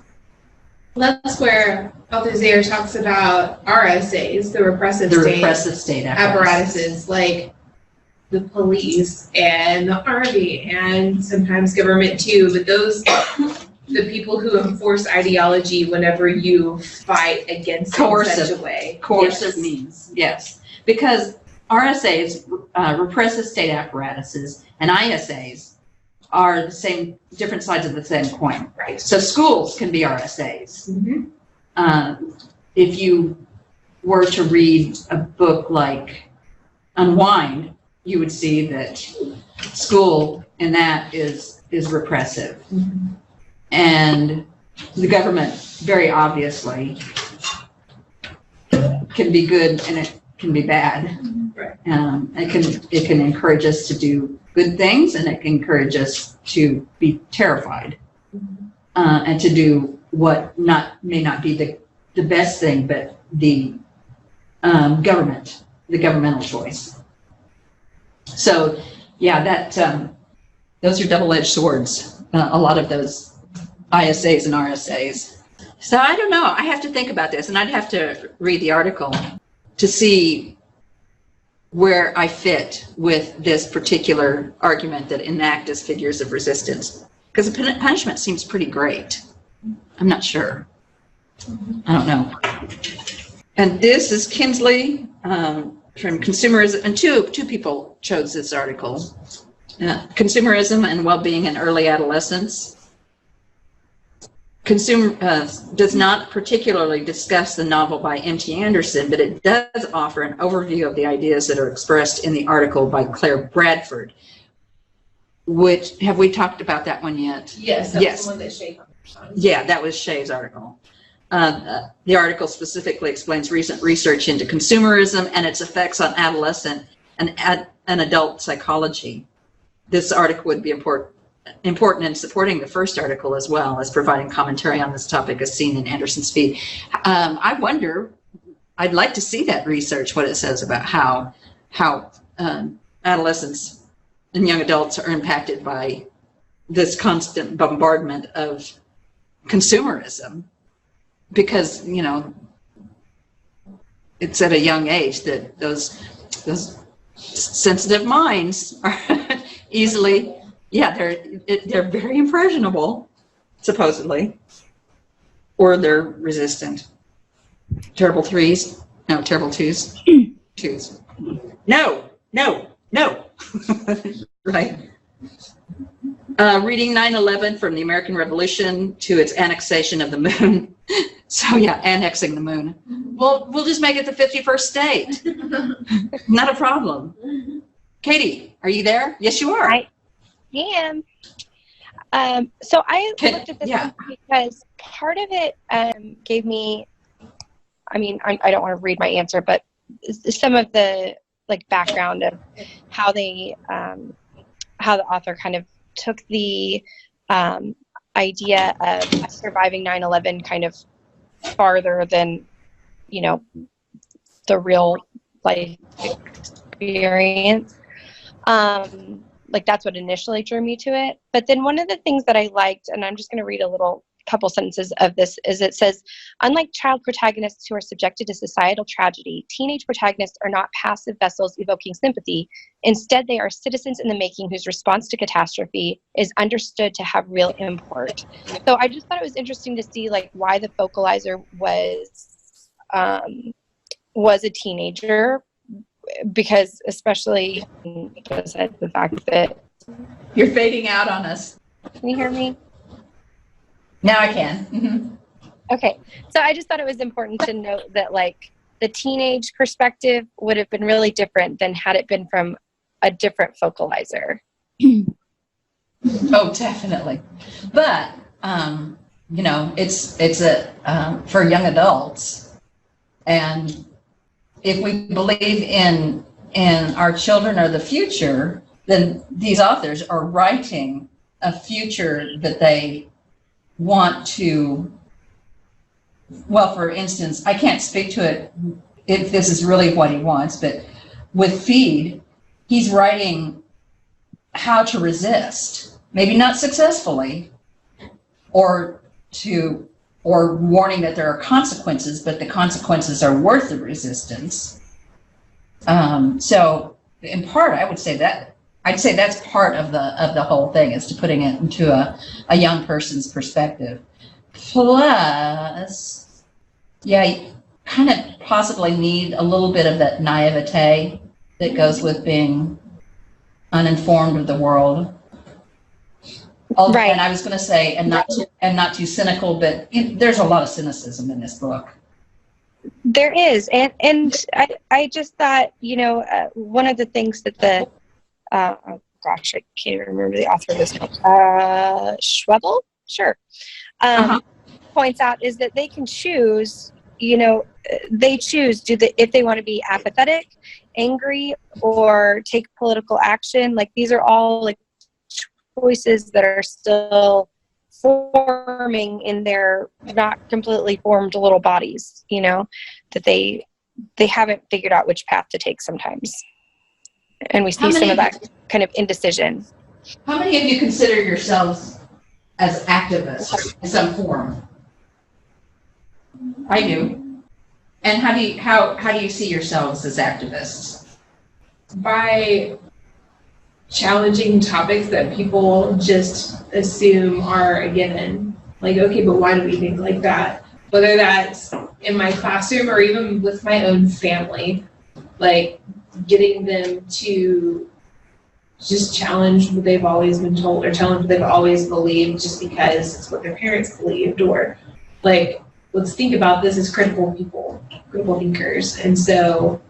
That's where Author Zaire talks about RSAs, the repressive state apparatuses, like the police and the army and sometimes government too, but those, the people who enforce ideology whenever you fight against it in such a way. Coercive means, yes. Because RSAs, repressive state apparatuses, and ISAs are the same, different sides of the same coin. Right. So schools can be RSAs. If you were to read a book like Unwind, you would see that school in that is repressive. And the government very obviously can be good and it can be bad. It can encourage us to do good things, and it can encourage us to be terrified and to do what may not be the best thing, but the governmental choice. So yeah, that those are double-edged swords. A lot of those ISAs and RSAs. So I don't know. I have to think about this, and I'd have to read the article to see where I fit with this particular argument that enact as figures of resistance. Because the punishment seems pretty great. I'm not sure. I don't know. And this is Kinsley from Consumerism, and two people chose this article. Consumerism and Well-Being in Early Adolescence. Does not particularly discuss the novel by M.T. Anderson, but it does offer an overview of the ideas that are expressed in the article by Claire Bradford. Which, have we talked about that one yet? Yes, that's the one that Shay published on. Yeah, that was Shay's article. The article specifically explains recent research into consumerism and its effects on adolescent and adult psychology. This article would be important in supporting the first article, as well as providing commentary on this topic as seen in Anderson's feed. I wonder, I'd like to see that research, what it says about how adolescents and young adults are impacted by this constant bombardment of consumerism. Because, you know, it's at a young age that those sensitive minds are easily, yeah, they're very impressionable, supposedly, or they're resistant. Terrible threes, no, terrible twos, twos. No, right? Reading 9/11 from the American Revolution to its annexation of the moon. So yeah, annexing the moon. Well, we'll just make it the 51st state. Not a problem. Katie, are you there? Yes, you are. I am. So I looked at this one because part of it gave me, I mean, I don't want to read my answer, but some of the like background of how they, how the author kind of took the idea of surviving 9/11 kind of farther than, you know, the real life experience. Like that's what initially drew me to it. But then one of the things that I liked, and I'm just going to read a couple sentences of this, is it says, unlike child protagonists who are subjected to societal tragedy, teenage protagonists are not passive vessels evoking sympathy. Instead, they are citizens in the making whose response to catastrophe is understood to have real import. So I just thought it was interesting to see like why the focalizer was a teenager, because especially besides the fact that you're fading out on us. Can you hear me? Now I can. Mm-hmm. Okay, so I just thought it was important to note that like the teenage perspective would have been really different than had it been from a different focalizer. Oh, definitely. But you know, it's a for young adults, and if we believe in our children are the future, then these authors are writing a future that they want to, well, for instance, I can't speak to it if this is really what he wants, but with feed, he's writing how to resist, maybe not successfully, or warning that there are consequences, but the consequences are worth the resistance. So in part, I'd say that's part of the whole thing, is to putting it into a young person's perspective. Plus, yeah, you kind of possibly need a little bit of that naivete that goes with being uninformed of the world. Right. And I was going to say, and not too cynical, but there's a lot of cynicism in this book. There is, and I just thought, one of the things that the oh gosh, I can't remember the author of this book, Schwebel, sure, points out is that they can choose, they choose if they want to be apathetic, angry, or take political action. Like, these are all like choices that are still forming in their not completely formed little bodies, that they haven't figured out which path to take sometimes. And we see some of that kind of indecision. How many of you consider yourselves as activists in some form? I do. And how do you see yourselves as activists? By challenging topics that people just assume are a given. Like, okay, but why do we think like that? Whether that's in my classroom or even with my own family, like getting them to just challenge what they've always been told, or challenge what they've always believed just because it's what their parents believed, or like, let's think about this as critical people, critical thinkers. And so,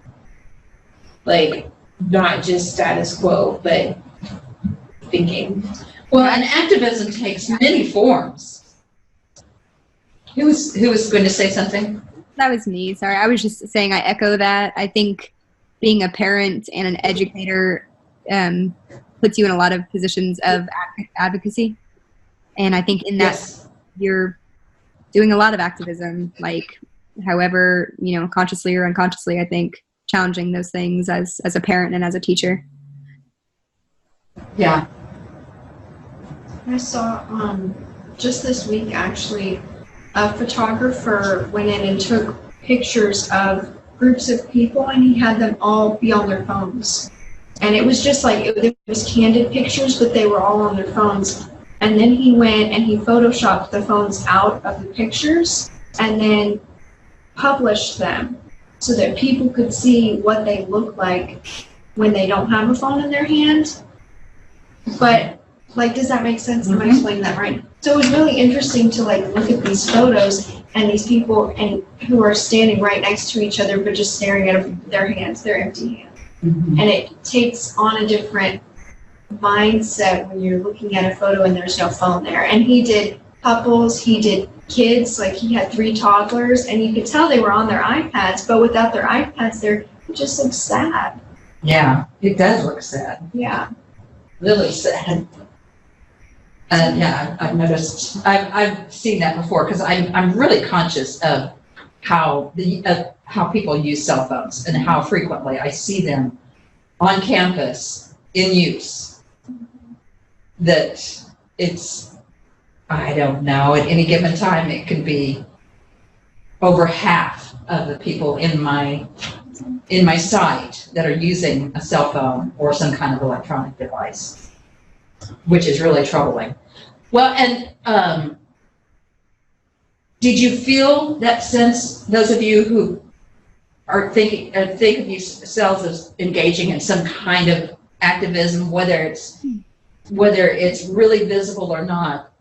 like, not just status quo, but thinking. Well, and activism takes many forms. Who was going to say something? That was me. Sorry, I was just saying I echo that. I think being a parent and an educator puts you in a lot of positions of advocacy, and I think in that you're doing a lot of activism, like however, consciously or unconsciously, I think challenging those things as a parent and as a teacher. Yeah. I saw just this week, actually, a photographer went in and took pictures of groups of people, and he had them all be on their phones. And it was just like, it was candid pictures, but they were all on their phones. And then he went and he photoshopped the phones out of the pictures and then published them so that people could see what they look like when they don't have a phone in their hand. But, like, does that make sense? Am I explaining that right? So it was really interesting to, like, look at these photos and these people who are standing right next to each other but just staring at their hands, their empty hands. And it takes on a different mindset when you're looking at a photo and there's no phone there. And he did couples, he did kids, like he had 3 toddlers, and you could tell they were on their iPads, but without their iPads, it just looks sad. Yeah, it does look sad. Yeah. Really sad. And yeah, I've noticed, I've seen that before, because I'm really conscious of how people use cell phones and how frequently I see them on campus in use. That it's, I don't know, at any given time it can be over half of the people in my site that are using a cell phone or some kind of electronic device, which is really troubling. Well, and did you feel that sense, those of you who think of yourselves as engaging in some kind of activism, whether it's really visible or not,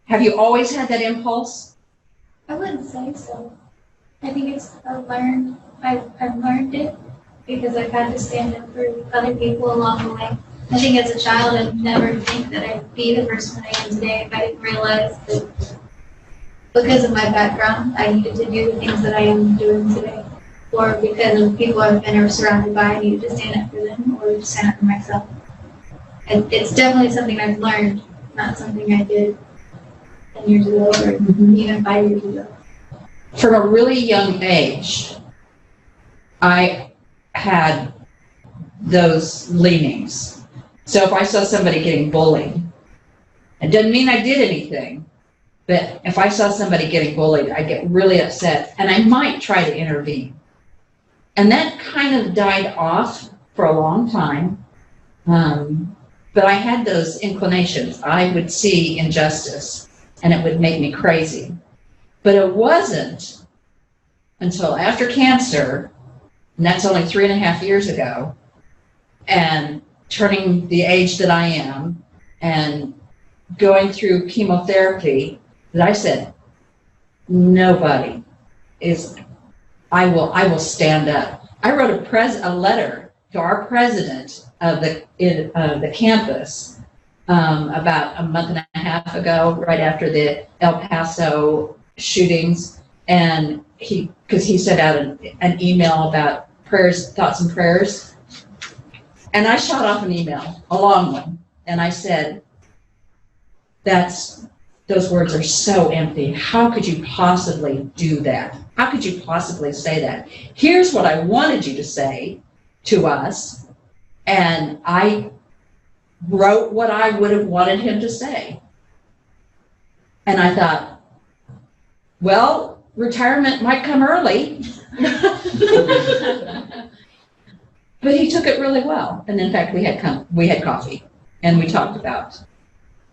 have you always had that impulse? I wouldn't say so. I think it's I've learned it because I've had to stand up for other people along the way. I think as a child, I'd never think that I'd be the person I am today if I didn't realize that because of my background, I needed to do the things that I am doing today. Or because of people I've been surrounded by, I needed to stand up for them or to stand up for myself. And it's definitely something I've learned, not something I did 10 years ago or even 5 years ago. From a really young age, I had those leanings. So if I saw somebody getting bullied, it doesn't mean I did anything, but if I saw somebody getting bullied, I get really upset and I might try to intervene. And that kind of died off for a long time. But I had those inclinations. I would see injustice and it would make me crazy. But it wasn't until after cancer, and that's only 3.5 years ago, and turning the age that I am and going through chemotherapy, that I said, nobody is, I will stand up. I wrote a letter to our president of the campus about a month and a half ago, right after the El Paso shootings, and because he sent out an email about prayers, thoughts and prayers, and I shot off an email, a long one, and I said, those words are so empty. How could you possibly do that? How could you possibly say that? Here's what I wanted you to say to us, and I wrote what I would have wanted him to say. And I thought, well, retirement might come early. But he took it really well. And in fact, we had coffee and we talked about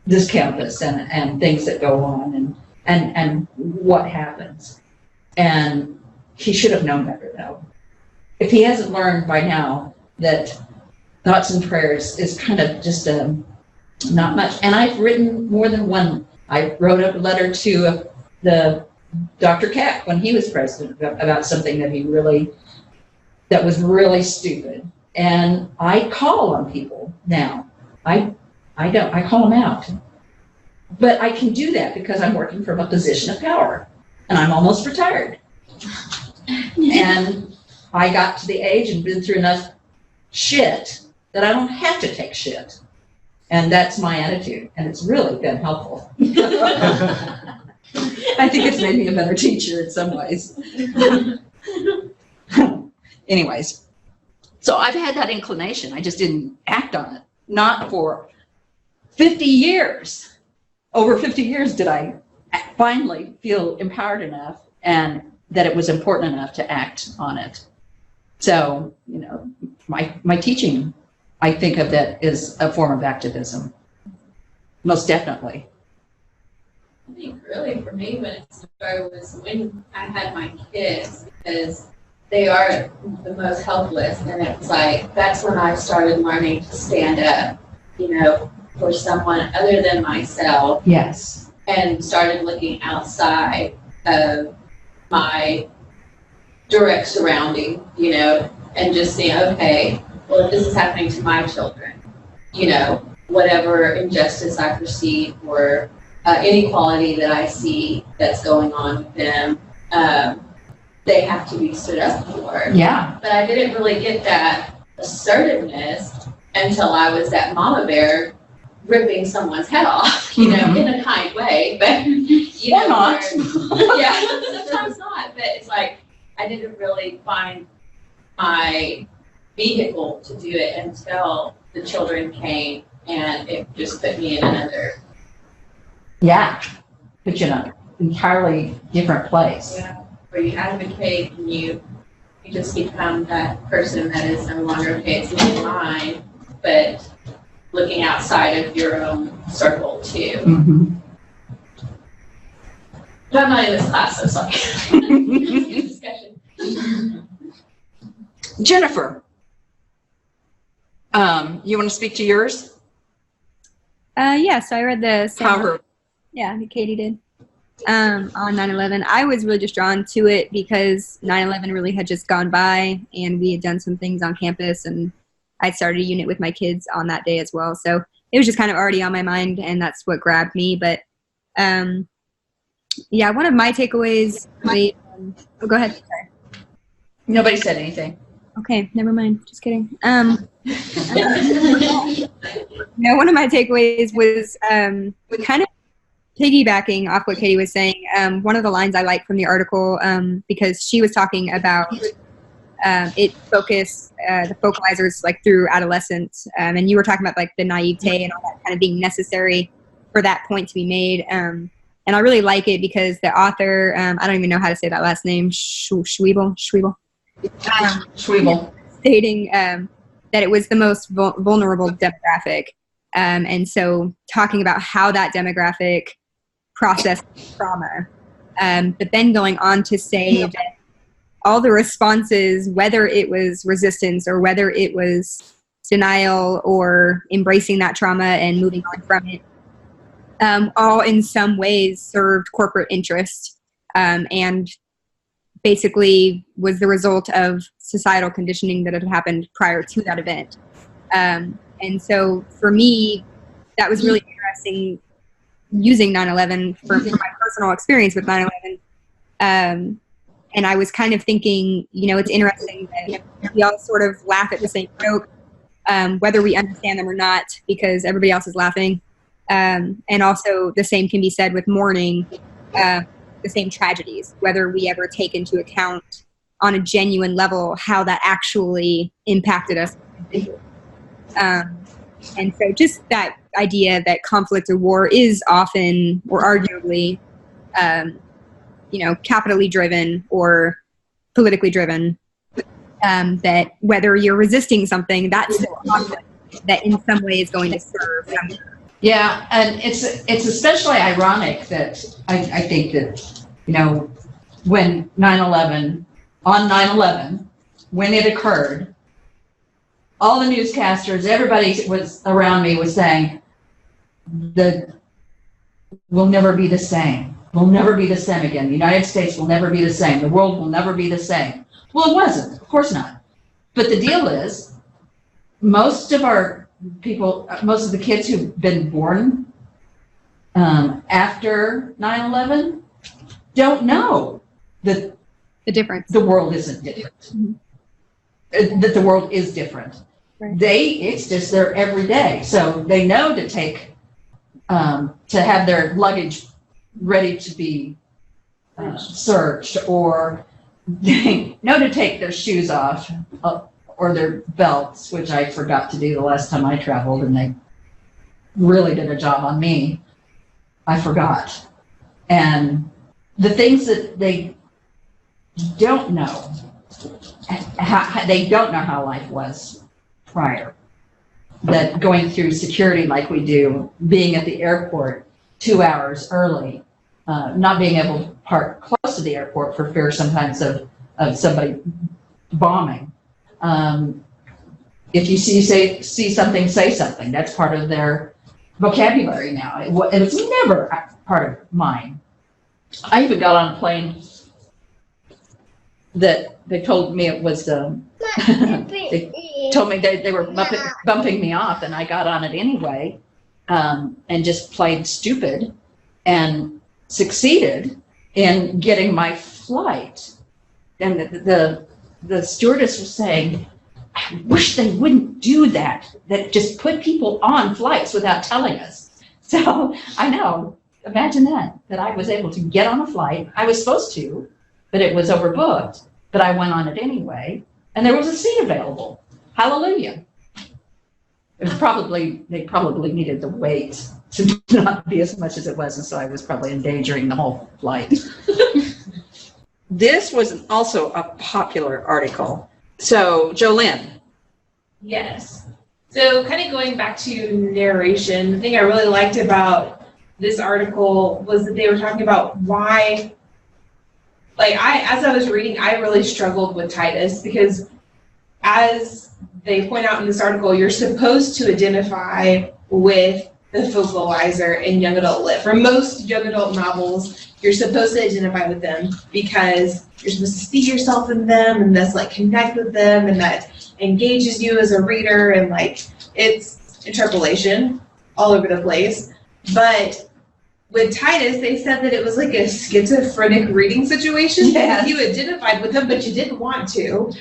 this campus and things that go on and what happens. And he should have known better, though. If he hasn't learned by now that thoughts and prayers is kind of just not much. And I've written more than one. I wrote a letter to the Dr. Keck when he was president about something that was really stupid. And I call on people now. I call them out. But I can do that because I'm working from a position of power and I'm almost retired. And I got to the age and been through enough shit that I don't have to take shit. And that's my attitude. And it's really been helpful. I think it's made me a better teacher in some ways. Anyways, so I've had that inclination. I just didn't act on it. Not for 50 years. Over 50 years did I finally feel empowered enough and that it was important enough to act on it. So, my teaching, I think of that as a form of activism. Most definitely. I think really for me when it started was when I had my kids, because they are the most helpless, and it's like that's when I started learning to stand up, for someone other than myself. Yes. And started looking outside of my direct surrounding, and just saying, okay, well, if this is happening to my children, whatever injustice I perceive or inequality that I see that's going on with them, they have to be stood up for. Yeah. But I didn't really get that assertiveness until I was that mama bear ripping someone's head off, in a kind way. But or not. Yeah, sometimes not. But it's like I didn't really find my vehicle to do it until the children came, and it just put me in another. Yeah, put you in an entirely different place. Yeah, where you advocate and you just become that person that is no longer, okay, it's in mine, but looking outside of your own circle too. Mm-hmm. But I'm not in this class, so sorry. Discussion. Jennifer, you want to speak to yours? Yeah, so I read the same. However, yeah, Katie did. On 9/11. I was really just drawn to it because 9/11 really had just gone by and we had done some things on campus and I'd started a unit with my kids on that day as well. So it was just kind of already on my mind and that's what grabbed me. But yeah, one of my takeaways, oh, go ahead. Sorry. Nobody said anything. Okay, never mind. Just kidding. No, one of my takeaways was kind of piggybacking off what Katie was saying. One of the lines I like from the article, because she was talking about it focused the focalizers like through adolescence, and you were talking about like the naivete and all that kind of being necessary for that point to be made. And I really like it because the author, I don't even know how to say that last name, Schwiebel, stating that it was the most vulnerable demographic, and so talking about how that demographic processed trauma, but then going on to say that all the responses, whether it was resistance or whether it was denial or embracing that trauma and moving on from it, all in some ways served corporate interest, and basically was the result of societal conditioning that had happened prior to that event. And so for me, that was really interesting using 9/11 for my personal experience with 9/11. And I was kind of thinking, it's interesting that we all sort of laugh at the same joke, whether we understand them or not, because everybody else is laughing. And also the same can be said with mourning, the same tragedies, whether we ever take into account on a genuine level how that actually impacted us. And so just that idea that conflict or war is often, or arguably, capitally driven or politically driven, that whether you're resisting something, that's still a conflict that in some way is going to serve. Yeah, and it's especially ironic that I think that, when 9/11, on 9/11, when it occurred, all the newscasters, everybody was around me was saying, we'll never be the same. We'll never be the same again. The United States will never be the same. The world will never be the same. Well, it wasn't. Of course not. But the deal is, most of the kids who've been born after 9/11 don't know that the difference. The world isn't different. Mm-hmm. That the world is different. Right. It's just their everyday. So they know to take, to have their luggage ready to be searched, or they know to take their shoes off or their belts, which I forgot to do the last time I traveled, and they really did a job on me. I forgot. And the things that they don't know, they don't know how life was prior. That going through security like we do, being at the airport 2 hours early, not being able to park close to the airport for fear sometimes of somebody bombing. If you see something, say something. That's part of their vocabulary now. And it's never part of mine. I even got on a plane that they told me it was, they told me they were bumping me off, and I got on it anyway, and just played stupid and succeeded in getting my flight. And the stewardess was saying, I wish they wouldn't do that just put people on flights without telling us. So I know, imagine that I was able to get on a flight. I was supposed to, but it was overbooked, but I went on it anyway, and there was a seat available. Hallelujah. It was they probably needed the weight to not be as much as it was, and so I was probably endangering the whole flight. This was also a popular article. So, Jolynn. Yes. So kind of going back to narration, the thing I really liked about this article was that they were talking about why, as I was reading, I really struggled with Titus, because as they point out in this article, you're supposed to identify with the vocalizer in young adult lit. For most young adult novels, you're supposed to identify with them because you're supposed to see yourself in them, and that's connect with them, and that engages you as a reader, and it's interpolation all over the place. But with Titus, they said that it was like a schizophrenic reading situation. Yes. You identified with him, but you didn't want to.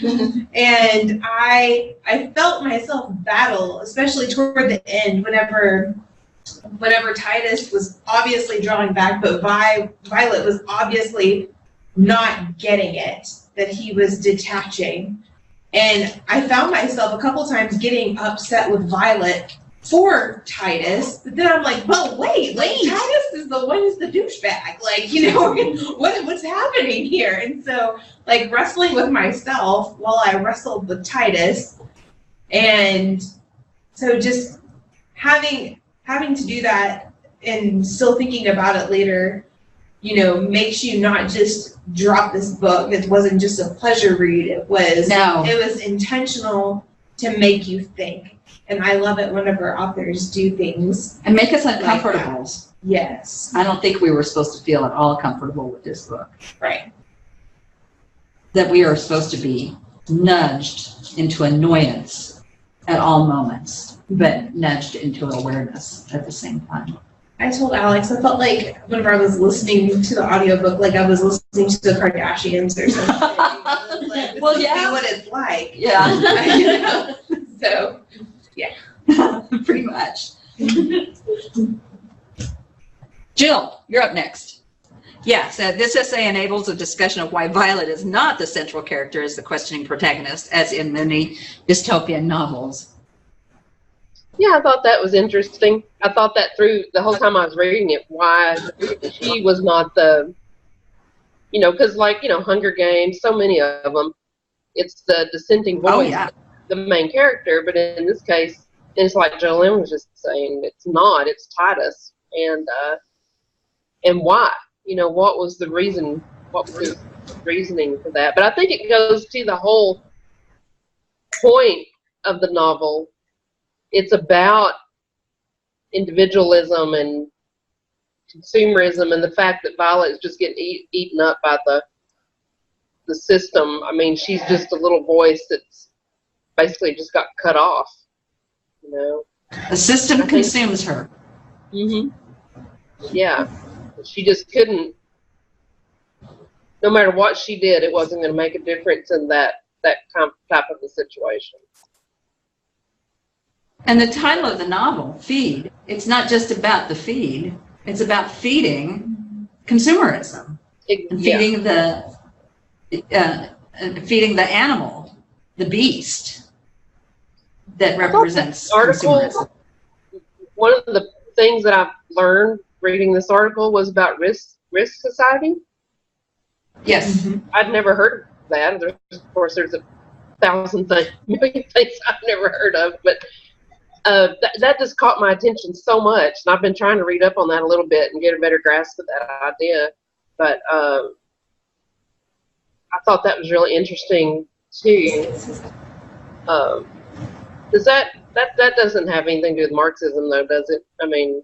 And I felt myself battle, especially toward the end, whenever Titus was obviously drawing back, but Violet was obviously not getting it, that he was detaching. And I found myself a couple times getting upset with Violet for Titus, but then I'm like, but wait, Titus is the one who's the douchebag. Like, what's happening here? And so, like, wrestling with myself while I wrestled with Titus, and so just having to do that and still thinking about it later, makes you not just drop this book. It wasn't just a pleasure read. It was intentional to make you think. And I love it whenever authors do things and make us uncomfortable. Like yes. I don't think we were supposed to feel at all comfortable with this book. Right. That we are supposed to be nudged into annoyance at all moments, but nudged into awareness at the same time. I told Alex, I felt like whenever I was listening to the audiobook, like I was listening to the Kardashians or something. Like, well, yeah. What it's like. Yeah. So, yeah. Pretty much. Jill, you're up next. Yes, this essay enables a discussion of why Violet is not the central character as the questioning protagonist, as in many dystopian novels. Yeah, I thought that was interesting. I thought that through the whole time I was reading it, why she was not the, because Hunger Games, so many of them, it's the dissenting voice, the main character, but in this case, it's like Jolene was just saying, it's not, it's Titus. And why? What was the reason, what was his reasoning for that? But I think it goes to the whole point of the novel. It's about individualism and consumerism and the fact that Violet is just getting eaten up by the system. I mean, she's just a little voice that's basically just got cut off, The system consumes her. Mm-hmm. Yeah. She just couldn't, no matter what she did, it wasn't going to make a difference in that type of a situation. And the title of the novel, Feed, it's not just about the feed, it's about feeding consumerism. And feeding feeding the animal, the beast that represents consumerism. One of the things that I've learned reading this article was about risk society. Yes. Mm-hmm. I'd never heard of that. Of course, there's a million things I've never heard of, but that just caught my attention so much, and I've been trying to read up on that a little bit and get a better grasp of that idea. But I thought that was really interesting too. Does that doesn't have anything to do with Marxism, though, does it? I mean,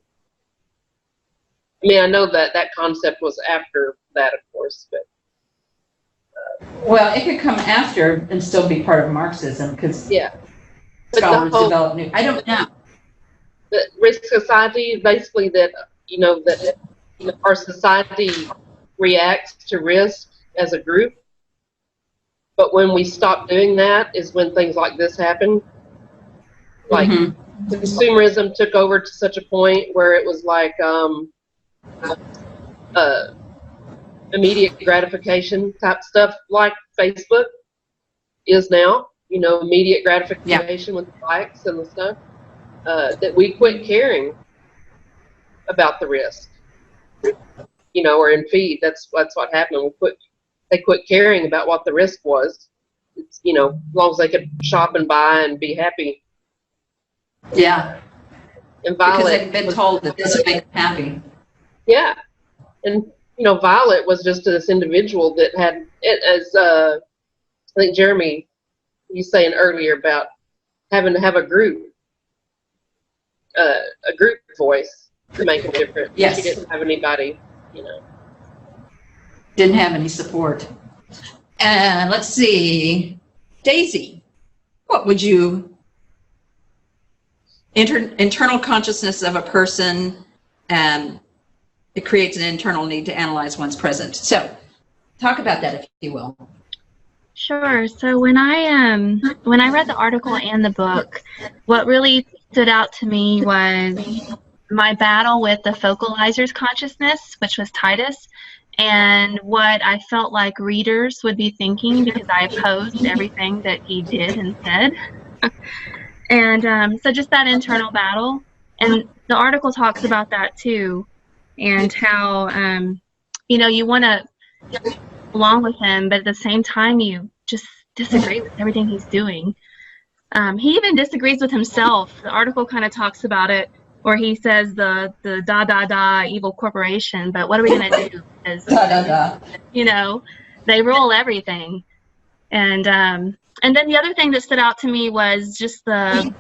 I know that concept was after that, of course, but. Well, it could come after and still be part of Marxism, because scholars develop new. I don't know. The risk society is basically that our society reacts to risk as a group, but when we stop doing that is when things like this happen. Like consumerism took over to such a point where it was like immediate gratification type stuff, like Facebook is now. Immediate gratification with likes and the stuff. That we quit caring about the risk. Or in Feed, that's what happened. They quit caring about what the risk was. It's, as long as they could shop and buy and be happy. Yeah. And Violet, because they've been told that this would make them happy. Yeah. And, Violet was just this individual that had, as I think Jeremy, you saying earlier about having to have a group voice to make a difference. Yes. She didn't have anybody, Didn't have any support. And let's see, Daisy, what would you, internal consciousness of a person, and it creates an internal need to analyze one's present. So talk about that, if you will. Sure. So when I read the article and the book, what really stood out to me was my battle with the focalizer's consciousness, which was Titus, and what I felt like readers would be thinking, because I opposed everything that he did and said. And so just that internal battle. And the article talks about that too, and how, you want to along with him, but at the same time, you just disagree with everything he's doing. He even disagrees with himself. The article kind of talks about it, where he says the evil corporation, but what are we going to do? Because, they rule everything. And then the other thing that stood out to me was just the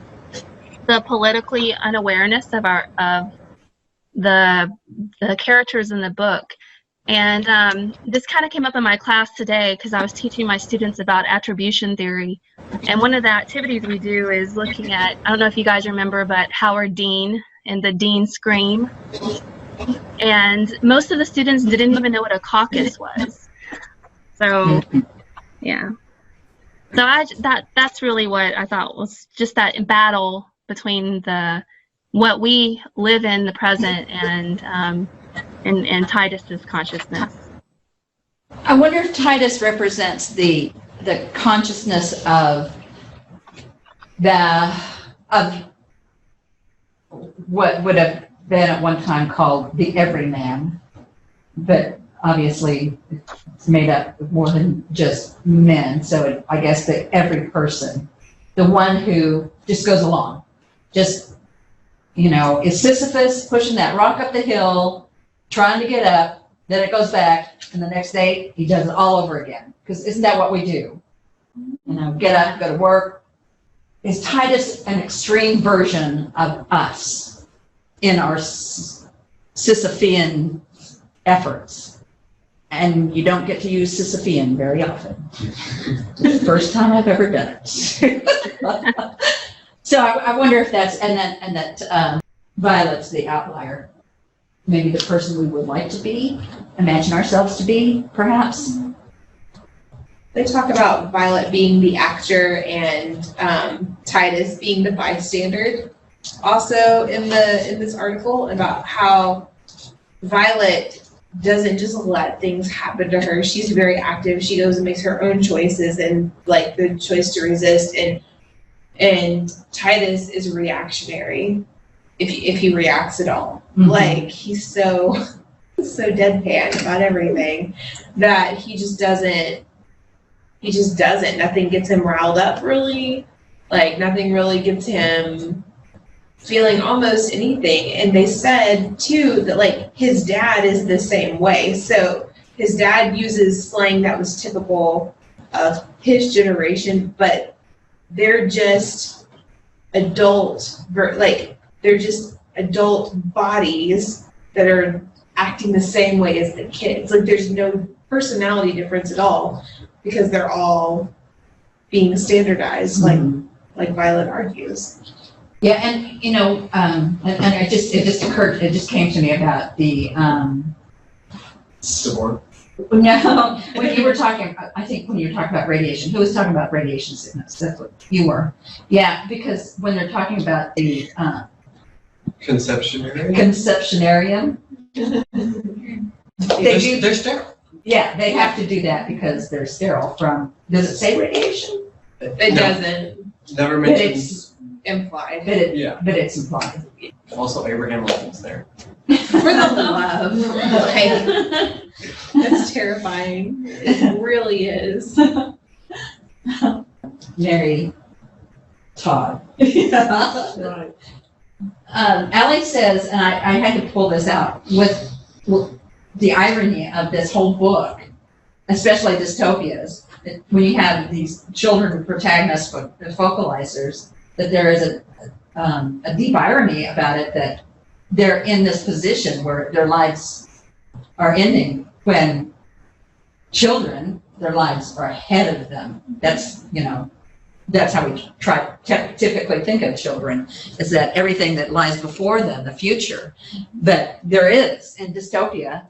politically unawareness of the characters in the book. And this kind of came up in my class today because I was teaching my students about attribution theory. And one of the activities we do is looking at, I don't know if you guys remember, but Howard Dean and the Dean Scream. And most of the students didn't even know what a caucus was. So, yeah. So that's really what I thought was just that battle between what we live in the present and Titus's consciousness. I wonder if Titus represents the consciousness of what would have been at one time called the everyman, but obviously it's made up of more than just men. So I guess the every person, the one who just goes along, just is Sisyphus pushing that rock up the hill, trying to get up, then it goes back, and the next day he does it all over again. Because isn't that what we do? Get up, go to work. Is Titus an extreme version of us in our Sisyphean efforts? And you don't get to use Sisyphean very often. First time I've ever done it. So I wonder if that's, and that Violet's the outlier. Maybe the person we would like to be, imagine ourselves to be, perhaps. They talk about Violet being the actor and Titus being the bystander. Also in this article about how Violet doesn't just let things happen to her. She's very active. She goes and makes her own choices, and like the choice to resist. And Titus is reactionary. If he reacts at all. Mm-hmm. Like he's so deadpan about everything that he just doesn't, nothing gets him riled up really. Like nothing really gets him feeling almost anything. And they said too that like his dad is the same way. So his dad uses slang that was typical of his generation, but they're just they're just adult bodies that are acting the same way as the kids. Like there's no personality difference at all because they're all being standardized, like Violet argues. Yeah, and and it just came to me about the Support. No, when you were talking, I think when you were talking about radiation, who was talking about radiation sickness? That's what you were. Yeah, because when they're talking about the conceptionarium, they're sterile. Yeah, they have to do that because they're sterile from, does it say radiation? It doesn't. Never mentioned. It's implied. But it's implied. Also, Abraham Lincoln's there. For the love. Like, that's terrifying. It really is. Mary Todd. Right. Allie says, and I had to pull this out, with the irony of this whole book, especially dystopias, when you have these children protagonists, focalizers, that there is a deep irony about it, that they're in this position where their lives are ending when children, their lives are ahead of them. That's, that's how we typically think of children, is that everything that lies before them, the future. But there is, in dystopia,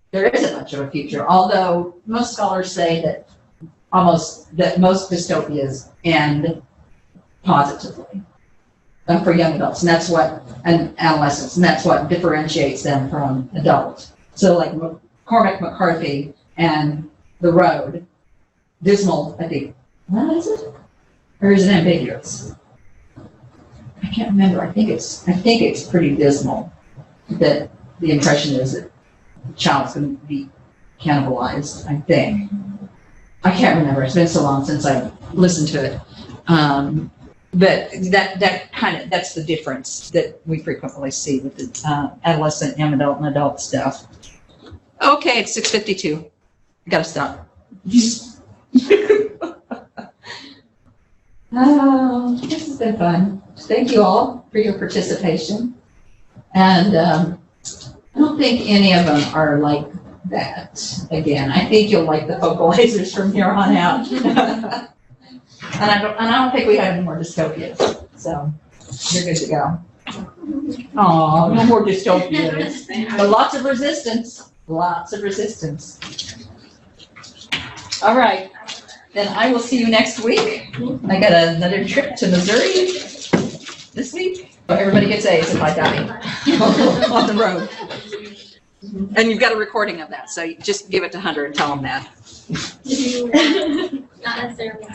there isn't much of a future, although most scholars say that most dystopias end positively for young adults, and adolescents, and that's what differentiates them from adults. So like Cormac McCarthy and the road. Dismal, I think. What is it? Or is it ambiguous? I can't remember. I think it's pretty dismal that the impression is that the child's going to be cannibalized, I think. I can't remember. It's been so long since I listened to it. But that's the difference that we frequently see with the adolescent, young adult, and adult stuff. Okay, it's 6:52. I gotta stop. Oh, this has been fun. Thank you all for your participation. And I don't think any of them are like that again. I think you'll like the vocalizers from here on out. And I don't think we have any more dystopias. So you're good to go. Oh, no more dystopias. But lots of resistance. Lots of resistance. All right. Then I will see you next week. I got another trip to Missouri this week. Everybody gets A's if I die on the road. And you've got a recording of that, so you just give it to Hunter and tell him that. Not necessarily.